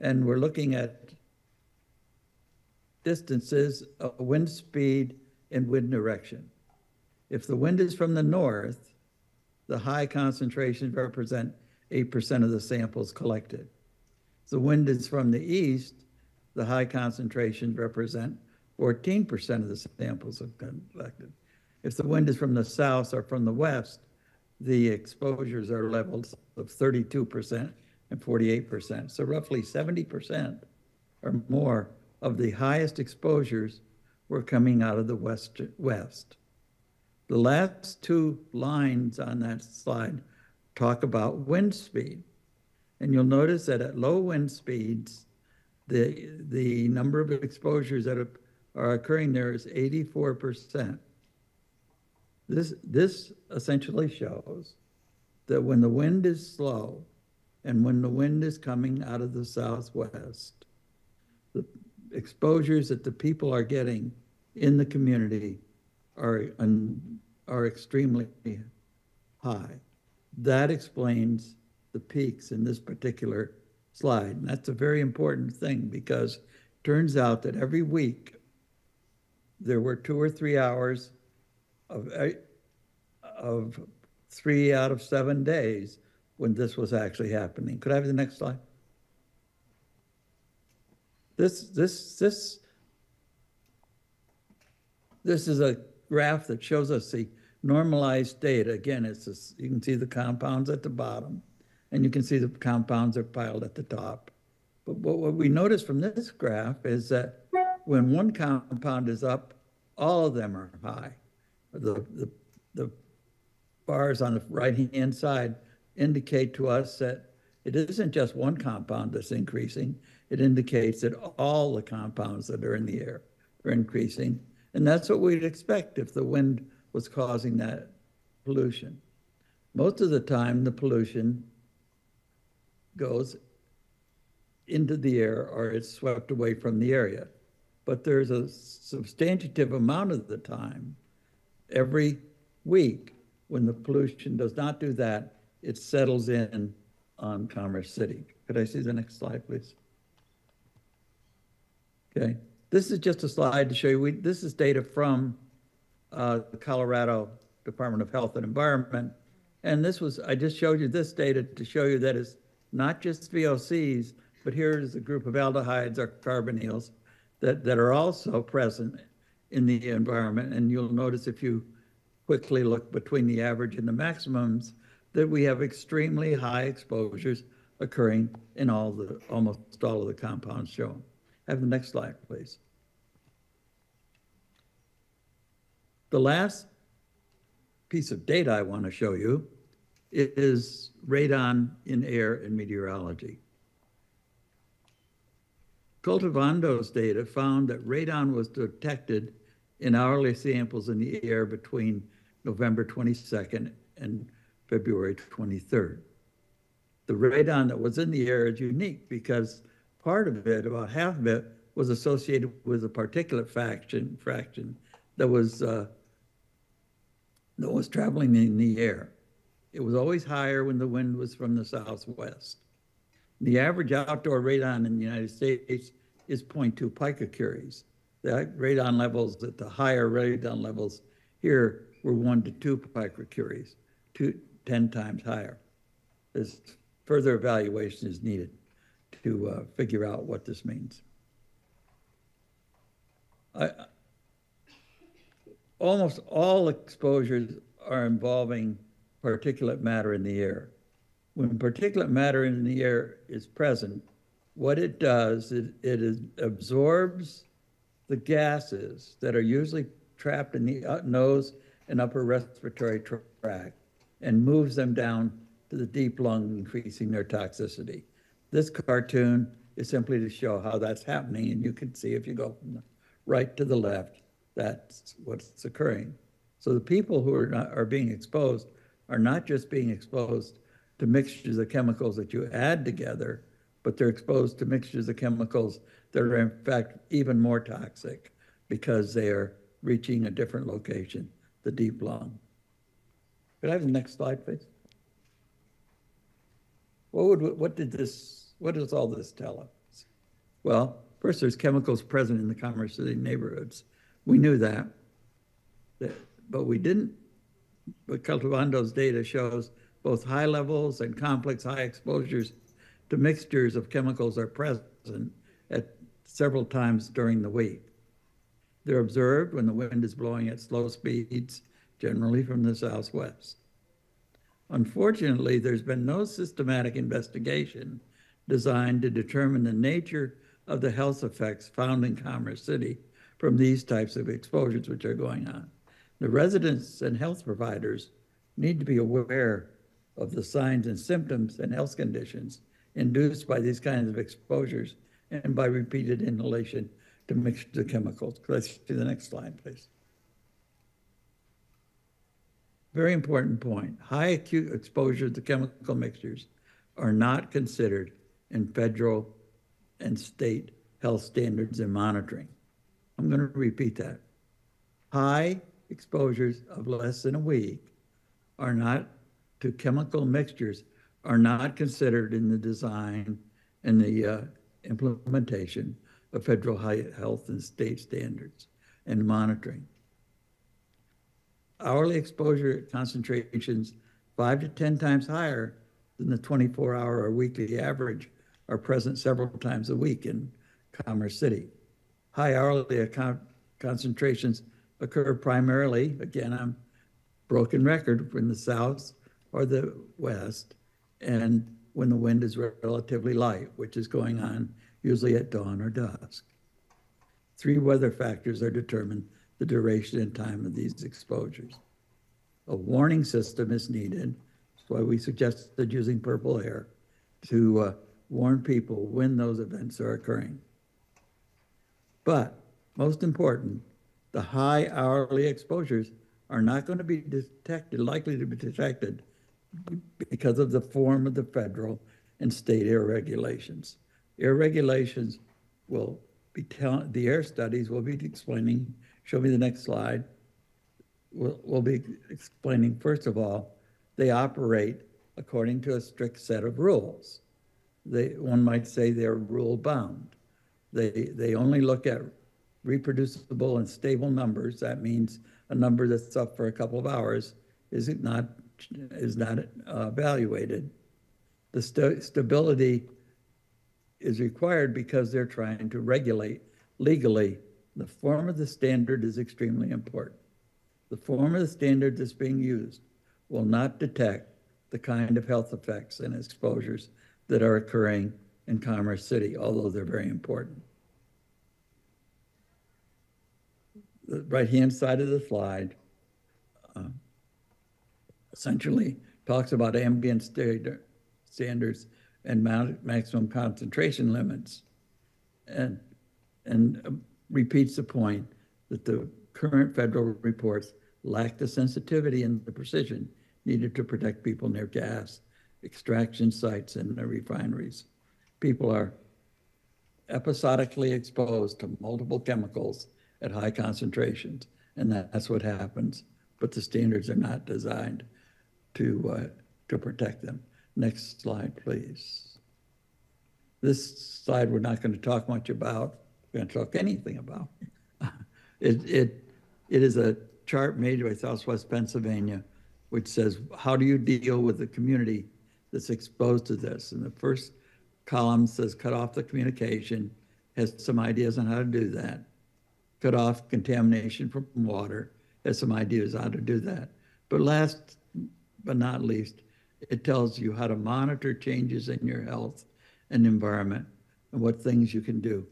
and we're looking at distances of wind speed and wind direction. If the wind is from the north, the high concentrations represent 8% of the samples collected. If the wind is from the east, the high concentrations represent 14% of the samples collected. If the wind is from the south or from the west, the exposures are levels of 32% and 48%. So roughly 70% or more of the highest exposures were coming out of the west. The last two lines on that slide talk about wind speed. And you'll notice that at low wind speeds, the number of exposures that are occurring there is 84%. This essentially shows that when the wind is slow and when the wind is coming out of the southwest, the exposures that the people are getting in the community are extremely high. That explains the peaks in this particular slide. And that's a very important thing, because it turns out that every week there were 2 or 3 hours of 3 out of 7 days when this was actually happening. Could I have the next slide? This is a graph that shows us the normalized data. Again, it's this, you can see the compounds at the bottom, and you can see the compounds are piled at the top. But what we notice from this graph is that when one compound is up, all of them are high. The bars on the right-hand side indicate to us that it isn't just one compound that's increasing. It indicates that all the compounds that are in the air are increasing. And that's what we'd expect if the wind was causing that pollution. Most of the time, the pollution goes into the air or it's swept away from the area. But there's a substantive amount of the time, every week, when the pollution does not do that, it settles in on Commerce City. Could I see the next slide, please? Okay, this is just a slide to show you, this is data from the Colorado Department of Health and Environment. And this was, I just showed you this data to show you that it's not just VOCs, but here is a group of aldehydes or carbonyls that are also present in the environment. And you'll notice if you quickly look between the average and the maximums, that we have extremely high exposures occurring in almost all of the compounds shown. Have the next slide, please. The last piece of data I want to show you is radon in air and meteorology. Cultivando's data found that radon was detected in hourly samples in the air between November 22nd and February 23rd. The radon that was in the air is unique because part of it, about half of it, was associated with a particulate fraction that was traveling in the air. It was always higher when the wind was from the southwest. The average outdoor radon in the United States is 0.2 picocuries. The radon levels at the higher radon levels here were 1 to 2 picocuries, 10 times higher. There's further evaluation is needed to figure out what this means. Almost all exposures are involving particulate matter in the air. When particulate matter in the air is present, what it does is it absorbs the gases that are usually trapped in the nose and upper respiratory tract and moves them down to the deep lung, increasing their toxicity. This cartoon is simply to show how that's happening, and you can see if you go from the right to the left, that's what's occurring. So the people who are being exposed are not just being exposed to mixtures of chemicals that you add together, but they're exposed to mixtures of chemicals that are in fact even more toxic because they are reaching a different location, the deep lung. Could I have the next slide, please? What does all this tell us? Well, first, there's chemicals present in the Commerce City neighborhoods. We knew that but we didn't. But Cultivando's data shows both high levels and complex high exposures to mixtures of chemicals are present at several times during the week. They're observed when the wind is blowing at slow speeds, generally from the southwest. Unfortunately, there's been no systematic investigation designed to determine the nature of the health effects found in Commerce City from these types of exposures which are going on. The residents and health providers need to be aware of the signs and symptoms and health conditions induced by these kinds of exposures and by repeated inhalation to mixtures of chemicals. Could I see the next slide, please? Very important point. High acute exposure to chemical mixtures are not considered in federal and state health standards and monitoring. I'm going to repeat that. High exposures of less than a week are not to chemical mixtures are not considered in the design and the implementation of federal health and state standards and monitoring. Hourly exposure concentrations 5 to 10 times higher than the 24-hour or weekly average are present several times a week in Commerce City. High hourly concentrations occur primarily, again, I'm broken record from the south or the west, and when the wind is relatively light, which is going on usually at dawn or dusk. 3 weather factors are determined the duration and time of these exposures. A warning system is needed. That's why we suggested using purple air to warn people when those events are occurring. But most important, the high hourly exposures are not going to be detected, likely to be detected, because of the form of the federal and state air regulations. Air regulations will be telling, the air studies will be explaining, show me the next slide, we'll be explaining, first of all, they operate according to a strict set of rules. One might say they're rule bound. They only look at reproducible and stable numbers. That means a number that's up for a couple of hours is not evaluated. The stability is required because they're trying to regulate legally. The form of the standard is extremely important. The form of the standard that's being used will not detect the kind of health effects and exposures that are occurring in Commerce City, although they're very important. The right-hand side of the slide essentially talks about ambient standards and maximum concentration limits, and repeats the point that the current federal reports lack the sensitivity and the precision needed to protect people near gas extraction sites and the refineries. People are episodically exposed to multiple chemicals at high concentrations, and that's what happens, but the standards are not designed to protect them. Next slide, please. This slide we're not going to talk much about. We're going to talk anything about. It is a chart made by Southwest Pennsylvania, which says, how do you deal with the community that's exposed to this? And the first column says, cut off the communication, has some ideas on how to do that. Cut off contamination from water, has some ideas how to do that. But last but not least, it tells you how to monitor changes in your health and environment and what things you can do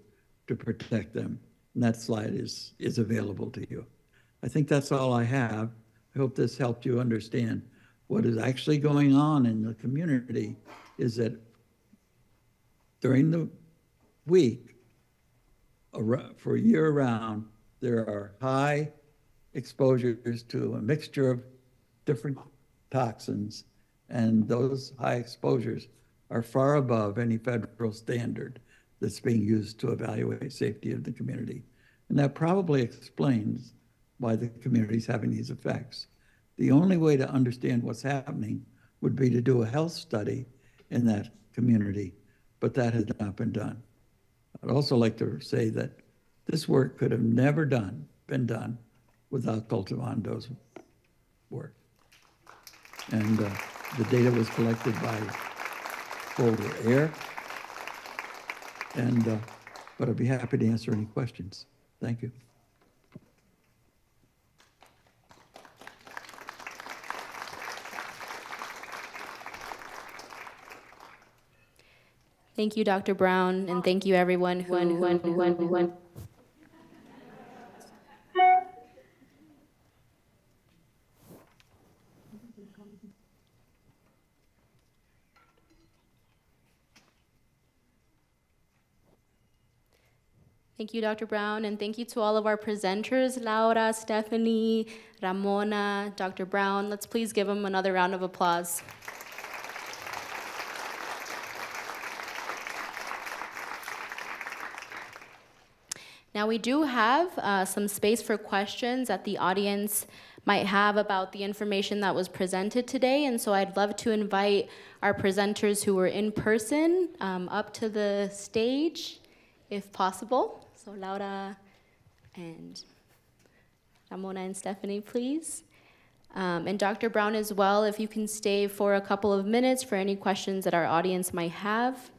to protect them. And that slide is available to you. I think that's all I have. I hope this helped you understand what is actually going on in the community is that during the week, for year round, there are high exposures to a mixture of different toxins, and those high exposures are far above any federal standard that's being used to evaluate safety of the community. And that probably explains why the community is having these effects. The only way to understand what's happening would be to do a health study in that community, but that has not been done. I'd also like to say that this work could have never been done without Cultivando's work. And the data was collected by Boulder Air, and but I'd be happy to answer any questions. Thank you. Thank you, Dr. Brown, and thank you everyone who Thank you, Dr. Brown, and thank you to all of our presenters, Laura, Stephanie, Ramona, Dr. Brown. Let's please give them another round of applause. Now we do have some space for questions that the audience might have about the information that was presented today, and so I'd love to invite our presenters who were in person up to the stage, if possible. So Laura and Ramona and Stephanie, please. And Dr. Brown as well, if you can stay for a couple of minutes for any questions that our audience might have.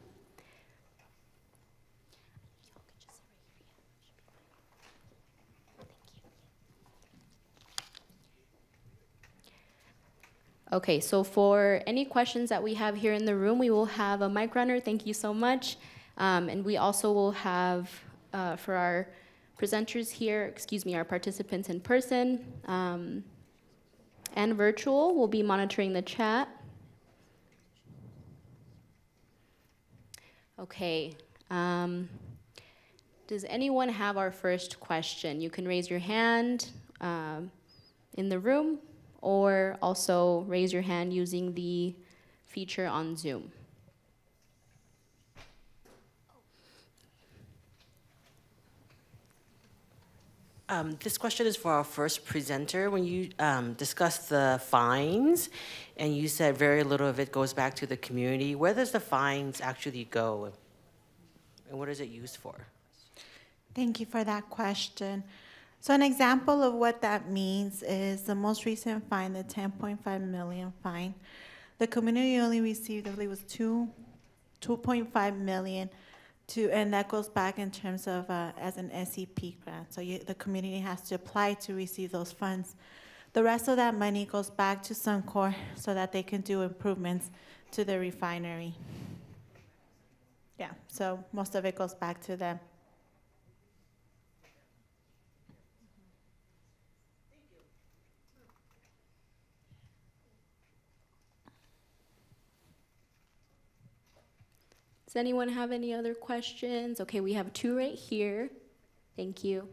Okay, so for any questions that we have here in the room, we will have a mic runner. Thank you so much. And we also will have, for our presenters here, our participants in person and virtual, we'll be monitoring the chat. Okay. Does anyone have our first question? You can raise your hand in the room, or also raise your hand using the feature on Zoom. This question is for our first presenter. When you discussed the fines, and you said very little of it goes back to the community, where does the fines actually go, and what is it used for? Thank you for that question. So an example of what that means is the most recent fine, the 10.5 million fine. The community only received, I believe it was 2.5 million, and that goes back in terms of as an SEP grant. So the community has to apply to receive those funds. The rest of that money goes back to Suncore so that they can do improvements to the refinery. Yeah, so most of it goes back to them. Does anyone have any other questions? Okay, we have two right here. Thank you.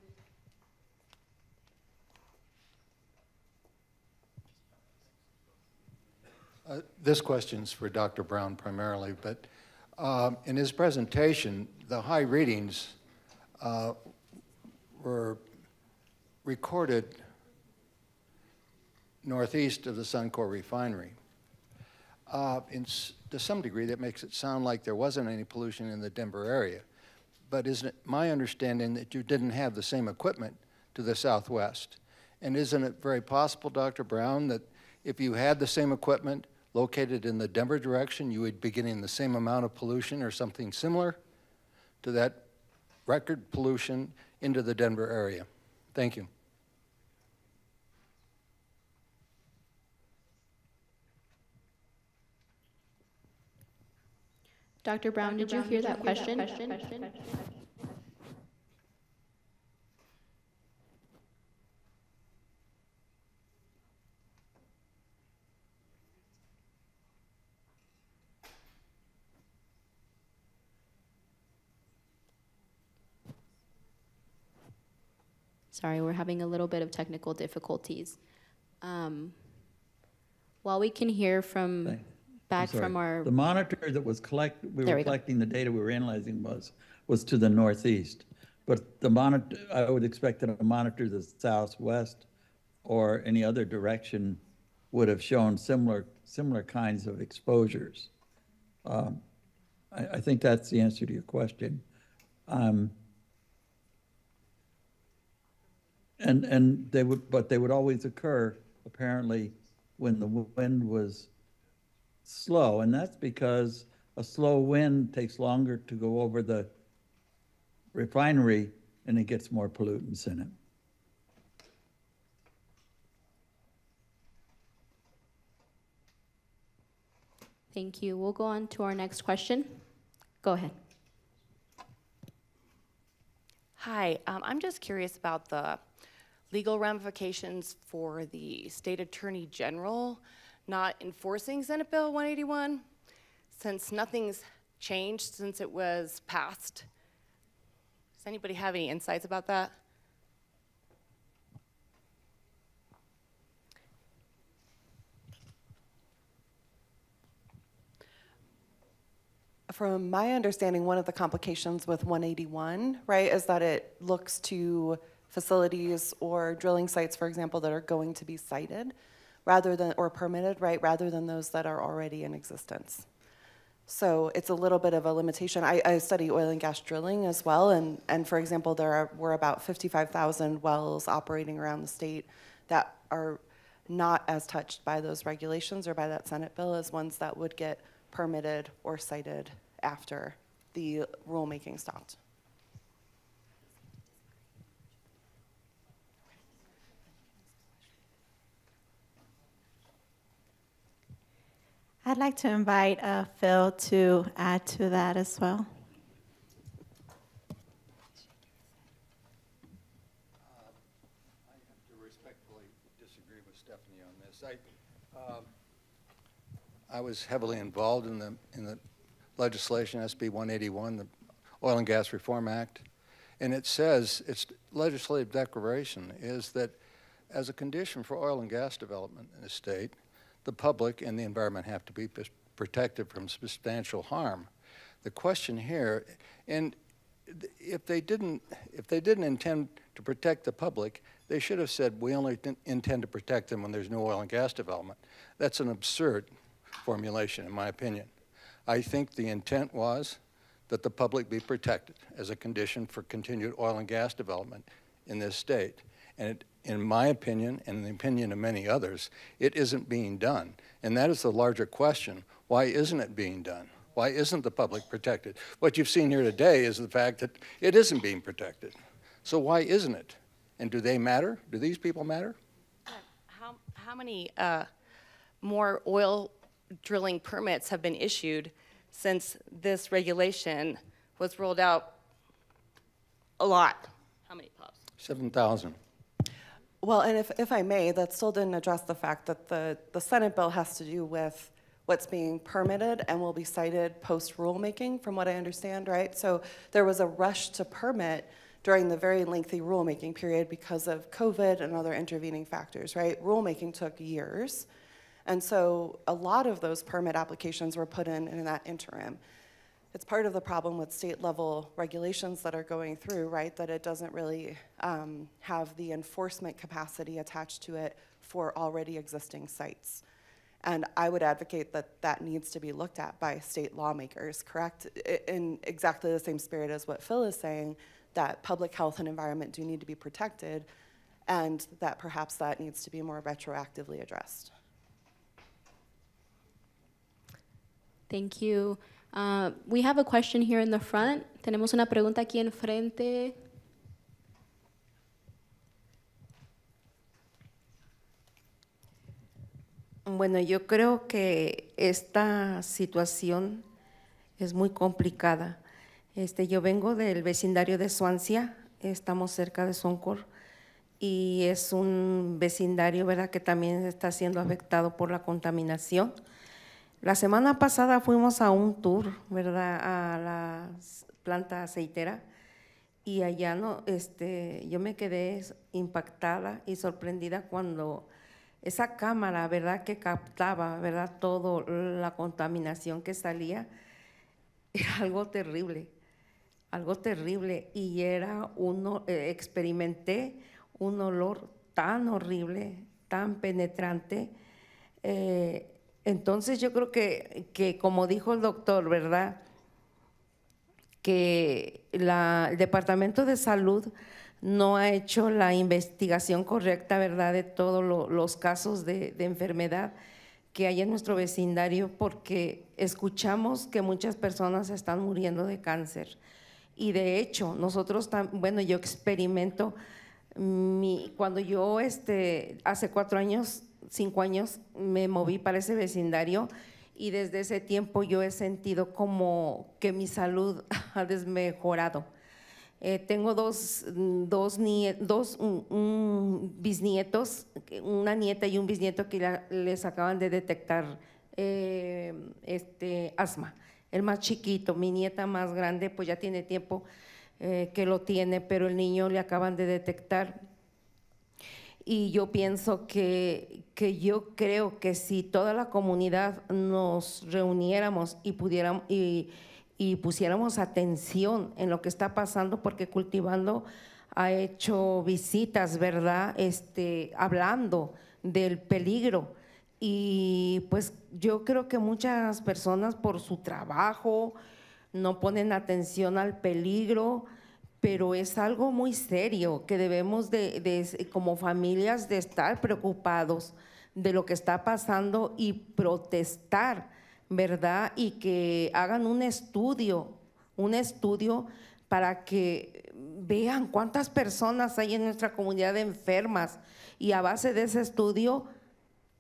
This question's for Dr. Brown primarily, but in his presentation, the high readings were recorded northeast of the Suncore refinery. To some degree, that makes it sound like there wasn't any pollution in the Denver area. But isn't it my understanding that you didn't have the same equipment to the southwest? And isn't it very possible, Dr. Brown, that if you had the same equipment located in the Denver direction, you would be getting the same amount of pollution or something similar to that record pollution into the Denver area? Thank you. Dr. Brown, did you hear that question? Sorry, we're having a little bit of technical difficulties. While we can hear from from our... The monitor that was we were collecting the data we were analyzing was to the northeast. But the monitor, I would expect that a monitor to the southwest or any other direction would have shown similar kinds of exposures. I think that's the answer to your question. And they would always occur apparently when the wind was slow, and that's because a slow wind takes longer to go over the refinery and it gets more pollutants in it. Thank you. We'll go on to our next question. Go ahead. Hi, I'm just curious about the legal ramifications for the state attorney general not enforcing Senate Bill 181, since nothing's changed since it was passed. Does anybody have any insights about that? From my understanding, one of the complications with 181, right, is that it looks to facilities or drilling sites, for example, that are going to be sited rather than, or permitted, right, rather than those that are already in existence. So it's a little bit of a limitation. I study oil and gas drilling as well, and for example, were about 55,000 wells operating around the state that are not as touched by those regulations or by that Senate bill as ones that would get permitted or cited after the rulemaking stopped. I'd like to invite Phil to add to that as well. I have to respectfully disagree with Stephanie on this. I was heavily involved in the legislation, SB 181, the Oil and Gas Reform Act, and it says, its legislative declaration is that as a condition for oil and gas development in the state, the public and the environment have to be protected from substantial harm. The question here, and if they didn't intend to protect the public, they should have said, we only intend to protect them when there's no oil and gas development. That's an absurd formulation, in my opinion. I think the intent was that the public be protected as a condition for continued oil and gas development in this state. And in my opinion, and in the opinion of many others, it isn't being done. And that is the larger question. Why isn't it being done? Why isn't the public protected? What you've seen here today is the fact that it isn't being protected. So why isn't it? And do they matter? Do these people matter? How many more oil drilling permits have been issued since this regulation was rolled out? A lot. How many, Pops? 7,000. Well, and if I may, that still didn't address the fact that the Senate bill has to do with what's being permitted and will be cited post-rulemaking, from what I understand, right? So there was a rush to permit during the very lengthy rulemaking period because of COVID and other intervening factors, right? Rulemaking took years. And so a lot of those permit applications were put in that interim. It's part of the problem with state-level regulations that are going through, right, that it doesn't really have the enforcement capacity attached to it for already existing sites. And I would advocate that that needs to be looked at by state lawmakers, correct? In exactly the same spirit as what Phil is saying, that public health and environment do need to be protected, and that perhaps that needs to be more retroactively addressed. Thank you. We have a question here in the front. Tenemos una pregunta aquí enfrente. Bueno, yo creo que esta situación es muy complicada. Yo vengo del vecindario de Swansea, estamos cerca de Suncore, y es un vecindario, ¿verdad?, que también está siendo afectado por la contaminación. La semana pasada fuimos a un tour, ¿verdad?, a la planta aceitera, y allá yo me quedé impactada y sorprendida cuando esa cámara, ¿verdad?, que captaba, ¿verdad?, toda la contaminación que salía, era algo terrible, y era experimenté un olor tan horrible, tan penetrante. Entonces yo creo que como dijo el doctor, ¿verdad?, que el Departamento de Salud no ha hecho la investigación correcta, ¿verdad?, de todos los casos de enfermedad que hay en nuestro vecindario, porque escuchamos que muchas personas están muriendo de cáncer. Y de hecho, nosotros, bueno, yo experimento, cuando yo hace 4 años, 5 años, me moví para ese vecindario, y desde ese tiempo yo he sentido como que mi salud ha desmejorado. Tengo dos bisnietos, una nieta y un bisnieto que les acaban de detectar asma. El más chiquito, mi nieta más grande, pues ya tiene tiempo que lo tiene, pero el niño le acaban de detectar. Y yo pienso que yo creo que si toda la comunidad nos reuniéramos y pusiéramos atención en lo que está pasando, porque Cultivando ha hecho visitas, ¿verdad?, hablando del peligro. Y pues yo creo que muchas personas por su trabajo no ponen atención al peligro, pero es algo muy serio que debemos como familias de estar preocupados de lo que está pasando y protestar, ¿verdad? Y que hagan un estudio para que vean cuántas personas hay en nuestra comunidad enfermas, y a base de ese estudio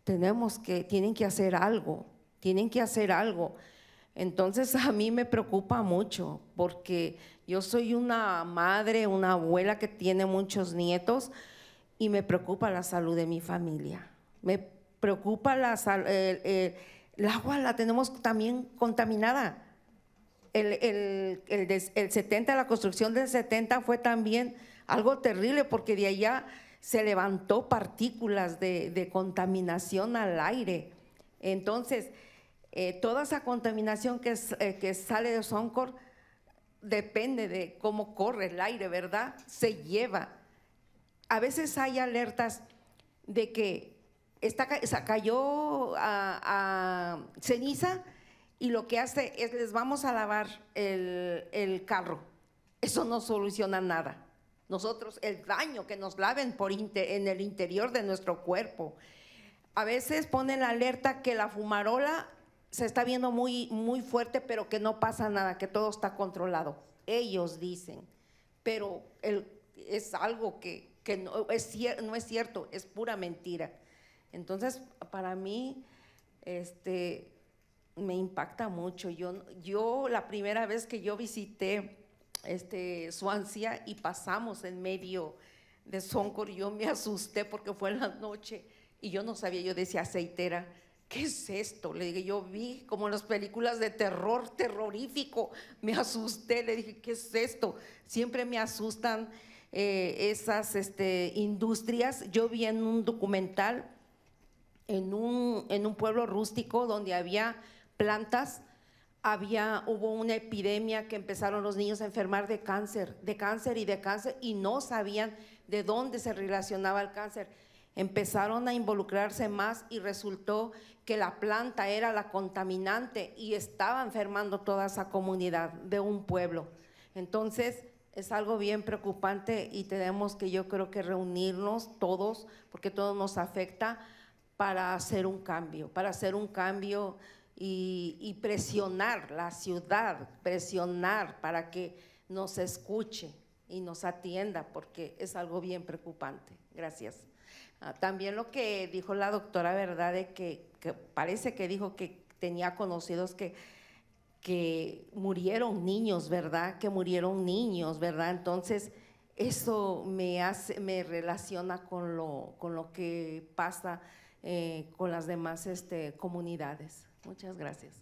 tienen que hacer algo, tienen que hacer algo. Entonces a mí me preocupa mucho porque yo soy una madre, una abuela que tiene muchos nietos y me preocupa la salud de mi familia. Me preocupa el agua la tenemos también contaminada. El 70, la construcción del 70 fue también algo terrible porque de allá se levantó partículas de contaminación al aire. Entonces, toda esa contaminación que sale de Suncore depende de cómo corre el aire, ¿verdad? Se lleva. A veces hay alertas de que cayó a ceniza y lo que hace es les vamos a lavar el carro. Eso no soluciona nada. Nosotros, el daño que nos laven en el interior de nuestro cuerpo. A veces ponen la alerta que la fumarola se está viendo muy, muy fuerte, pero que no pasa nada, que todo está controlado. Ellos dicen, pero es algo que no es cierto, es pura mentira. Entonces, para mí, me impacta mucho. Yo la primera vez que yo visité Swansea y pasamos en medio de Suncore, yo me asusté porque fue en la noche y yo no sabía, yo decía, aceitera, ¿qué es esto? Le dije, yo vi como en las películas de terror, terrorífico, me asusté, le dije, ¿qué es esto? Siempre me asustan esas industrias. Yo vi en un documental en un pueblo rústico donde había plantas, hubo una epidemia que empezaron los niños a enfermar de cáncer y no sabían de dónde se relacionaba el cáncer. Empezaron a involucrarse más y resultó que la planta era la contaminante y estaba enfermando toda esa comunidad de un pueblo. Entonces es algo bien preocupante y tenemos que, yo creo que reunirnos todos, porque todo nos afecta, para hacer un cambio, y presionar la ciudad, presionar para que nos escuche y nos atienda, porque es algo bien preocupante. Gracias. También lo que dijo la doctora, ¿verdad? De que parece que dijo que tenía conocidos que murieron niños, ¿verdad? Que murieron niños, ¿verdad? Entonces, eso me relaciona con lo que pasa con las demás comunidades. Muchas gracias.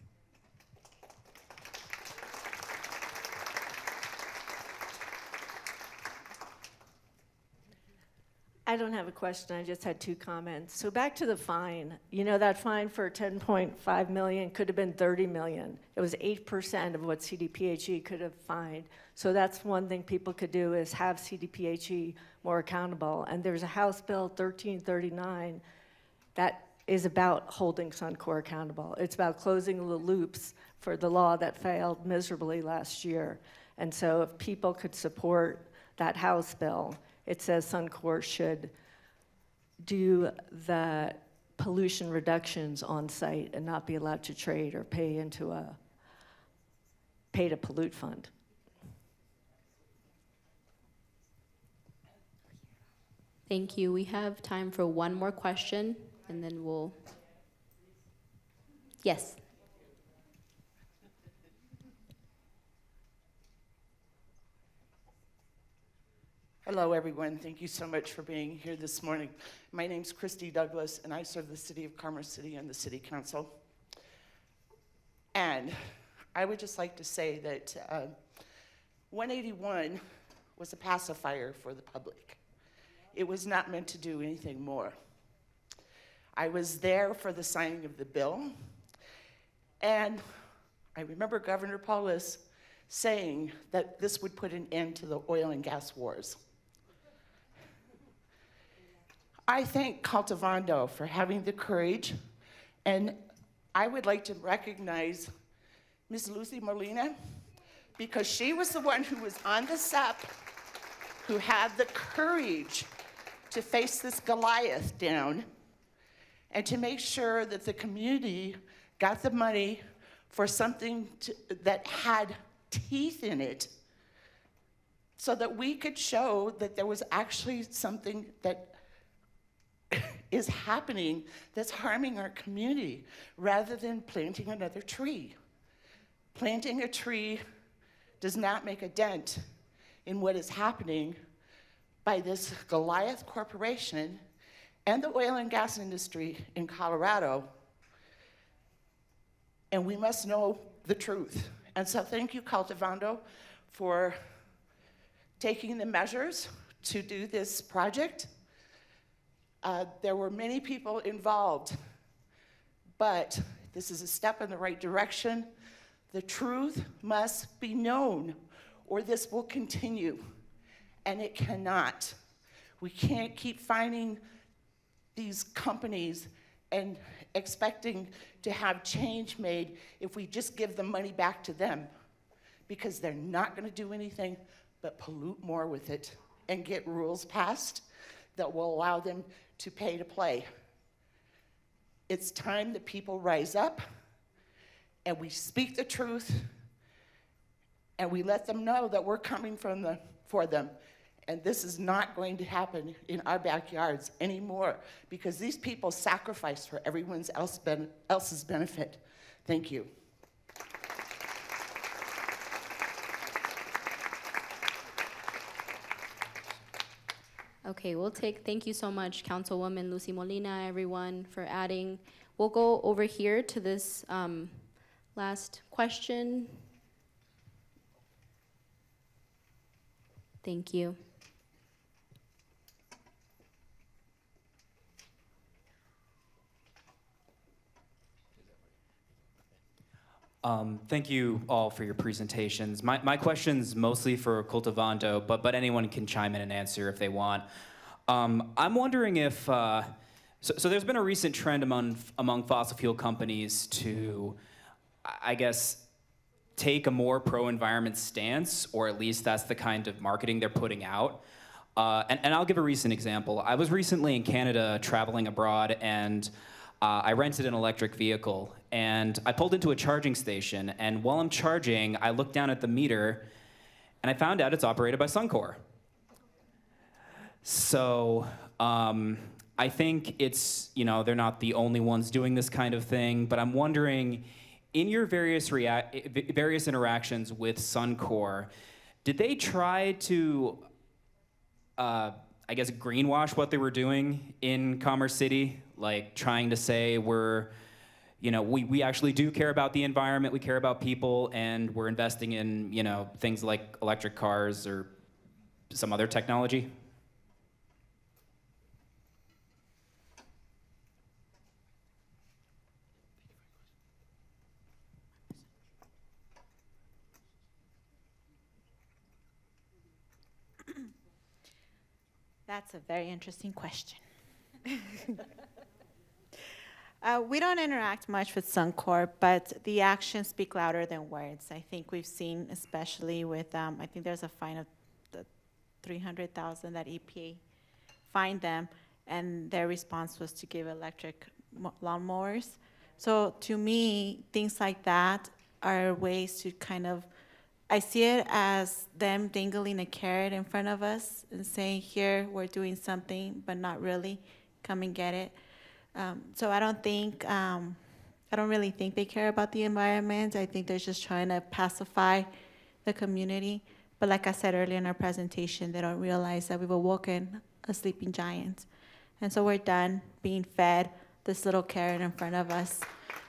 I don't have a question, I just had two comments. So back to the fine. You know, that fine for 10.5 million could have been 30 million. It was 8% of what CDPHE could have fined. So that's one thing people could do, is have CDPHE more accountable. And there's a House Bill 1339 that is about holding Suncore accountable. It's about closing the loops for the law that failed miserably last year. And so if people could support that House bill, it says Suncore should do the pollution reductions on site and not be allowed to trade or pay into a pay to pollute fund. Thank you. We have time for one more question, and then we'll, yes. Hello, everyone. Thank you so much for being here this morning. My name's Christy Douglas, and I serve the city of Commerce City and the city council. And I would just like to say that 181 was a pacifier for the public. It was not meant to do anything more. I was there for the signing of the bill, and I remember Governor Paulus saying that this would put an end to the oil and gas wars. I thank Cultivando for having the courage, and I would like to recognize Ms. Lucy Molina, because she was the one who was on the SEP, who had the courage to face this Goliath down and to make sure that the community got the money for something that had teeth in it, so that we could show that there was actually something that is happening that's harming our community rather than planting another tree. Planting a tree does not make a dent in what is happening by this Goliath corporation and the oil and gas industry in Colorado. And we must know the truth. And so thank you, Cultivando, for taking the measures to do this project. There were many people involved, but this is a step in the right direction. The truth must be known, or this will continue, and it cannot. We can't keep finding these companies and expecting to have change made if we just give the money back to them, because they're not going to do anything but pollute more with it and get rules passed that will allow them to pay to play. It's time that people rise up and we speak the truth and we let them know that we're coming for them. And this is not going to happen in our backyards anymore, because these people sacrifice for everyone else's benefit. Thank you. Okay, thank you so much, Councilwoman Lucy Molina, everyone, for adding. We'll go over here to this last question. Thank you. Thank you all for your presentations. My question's mostly for Cultivando, but anyone can chime in and answer if they want. I'm wondering if, so there's been a recent trend among fossil fuel companies to, I guess, take a more pro-environment stance, or at least that's the kind of marketing they're putting out. And I'll give a recent example. I was recently in Canada traveling abroad, and I rented an electric vehicle, and I pulled into a charging station, and while I'm charging, I looked down at the meter, and I found out it's operated by Suncore. So I think it's, they're not the only ones doing this kind of thing, but I'm wondering, in your various interactions with Suncore, did they try to, I guess, greenwash what they were doing in Commerce City? Like trying to say we actually do care about the environment, we care about people, and we're investing in, things like electric cars or some other technology? That's a very interesting question. We don't interact much with Suncore, but the actions speak louder than words. I think we've seen, especially with, I think there's a fine of the $300,000 that EPA fined them, and their response was to give electric lawnmowers. So to me, things like that are ways to kind of, I see it as them dangling a carrot in front of us and saying, here, we're doing something, but not really. Come and get it. So I don't really think they care about the environment. I think they're just trying to pacify the community. But like I said earlier in our presentation, they don't realize that we've awoken a sleeping giant. And so we're done being fed this little carrot in front of us.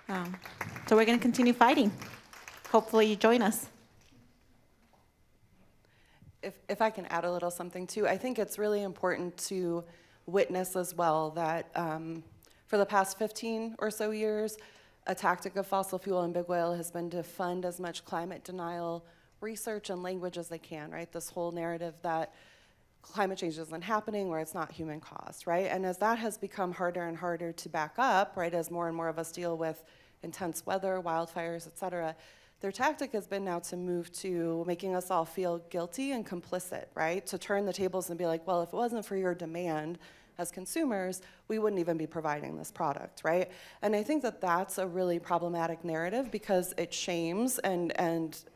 So we're going to continue fighting. Hopefully you join us. If I can add a little something too, I think it's really important to witness as well that for the past 15 or so years, a tactic of fossil fuel and big oil has been to fund as much climate denial research and language as they can, right? This whole narrative that climate change isn't happening or it's not human caused, right? And as that has become harder and harder to back up, right, as more and more of us deal with intense weather, wildfires, et cetera, their tactic has been now to move to making us all feel guilty and complicit, right? To turn the tables and be like, well, if it wasn't for your demand as consumers, we wouldn't even be providing this product, right? And I think that that's a really problematic narrative because it shames and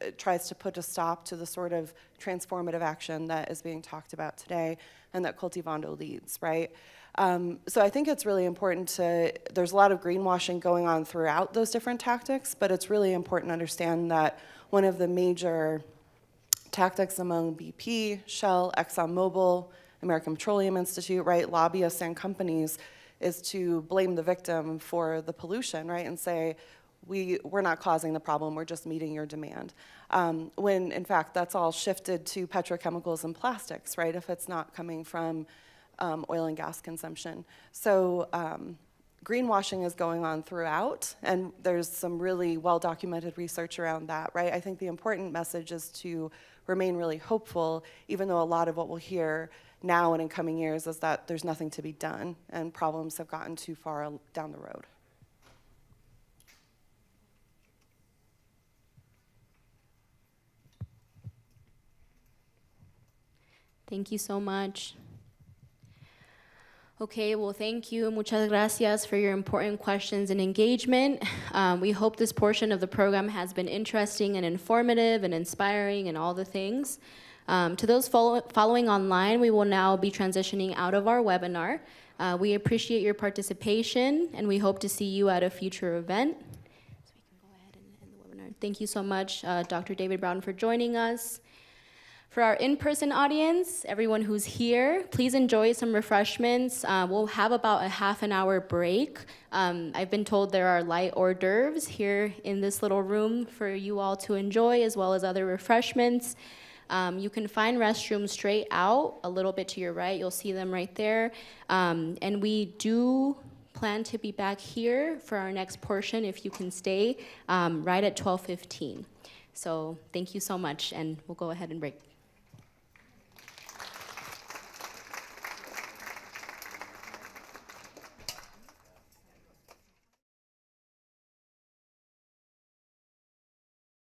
it tries to put a stop to the sort of transformative action that is being talked about today and that Cultivando leads, right? So I think it's really important there's a lot of greenwashing going on throughout those different tactics, but it's really important to understand that one of the major tactics among BP, Shell, ExxonMobil, American Petroleum Institute, right, lobbyists and companies, is to blame the victim for the pollution, right, and say, we're not causing the problem, we're just meeting your demand. When, in fact, that's all shifted to petrochemicals and plastics, right, if it's not coming from oil and gas consumption. So greenwashing is going on throughout, and there's some really well-documented research around that, right? I think the important message is to remain really hopeful, even though a lot of what we'll hear now and in coming years is that there's nothing to be done, and problems have gotten too far down the road. Thank you so much. Okay, well, thank you. Muchas gracias for your important questions and engagement. We hope this portion of the program has been interesting and informative and inspiring and all the things. To those following online, we will now be transitioning out of our webinar. We appreciate your participation, and we hope to see you at a future event. So we can go ahead and end the webinar. Thank you so much, Dr. David Brown, for joining us. For our in-person audience, everyone who's here, please enjoy some refreshments. We'll have about a half an hour break. I've been told there are light hors d'oeuvres here in this little room for you all to enjoy, as well as other refreshments. You can find restrooms straight out, a little bit to your right. You'll see them right there. And we do plan to be back here for our next portion, if you can stay, right at 12:15. So thank you so much, and we'll go ahead and break.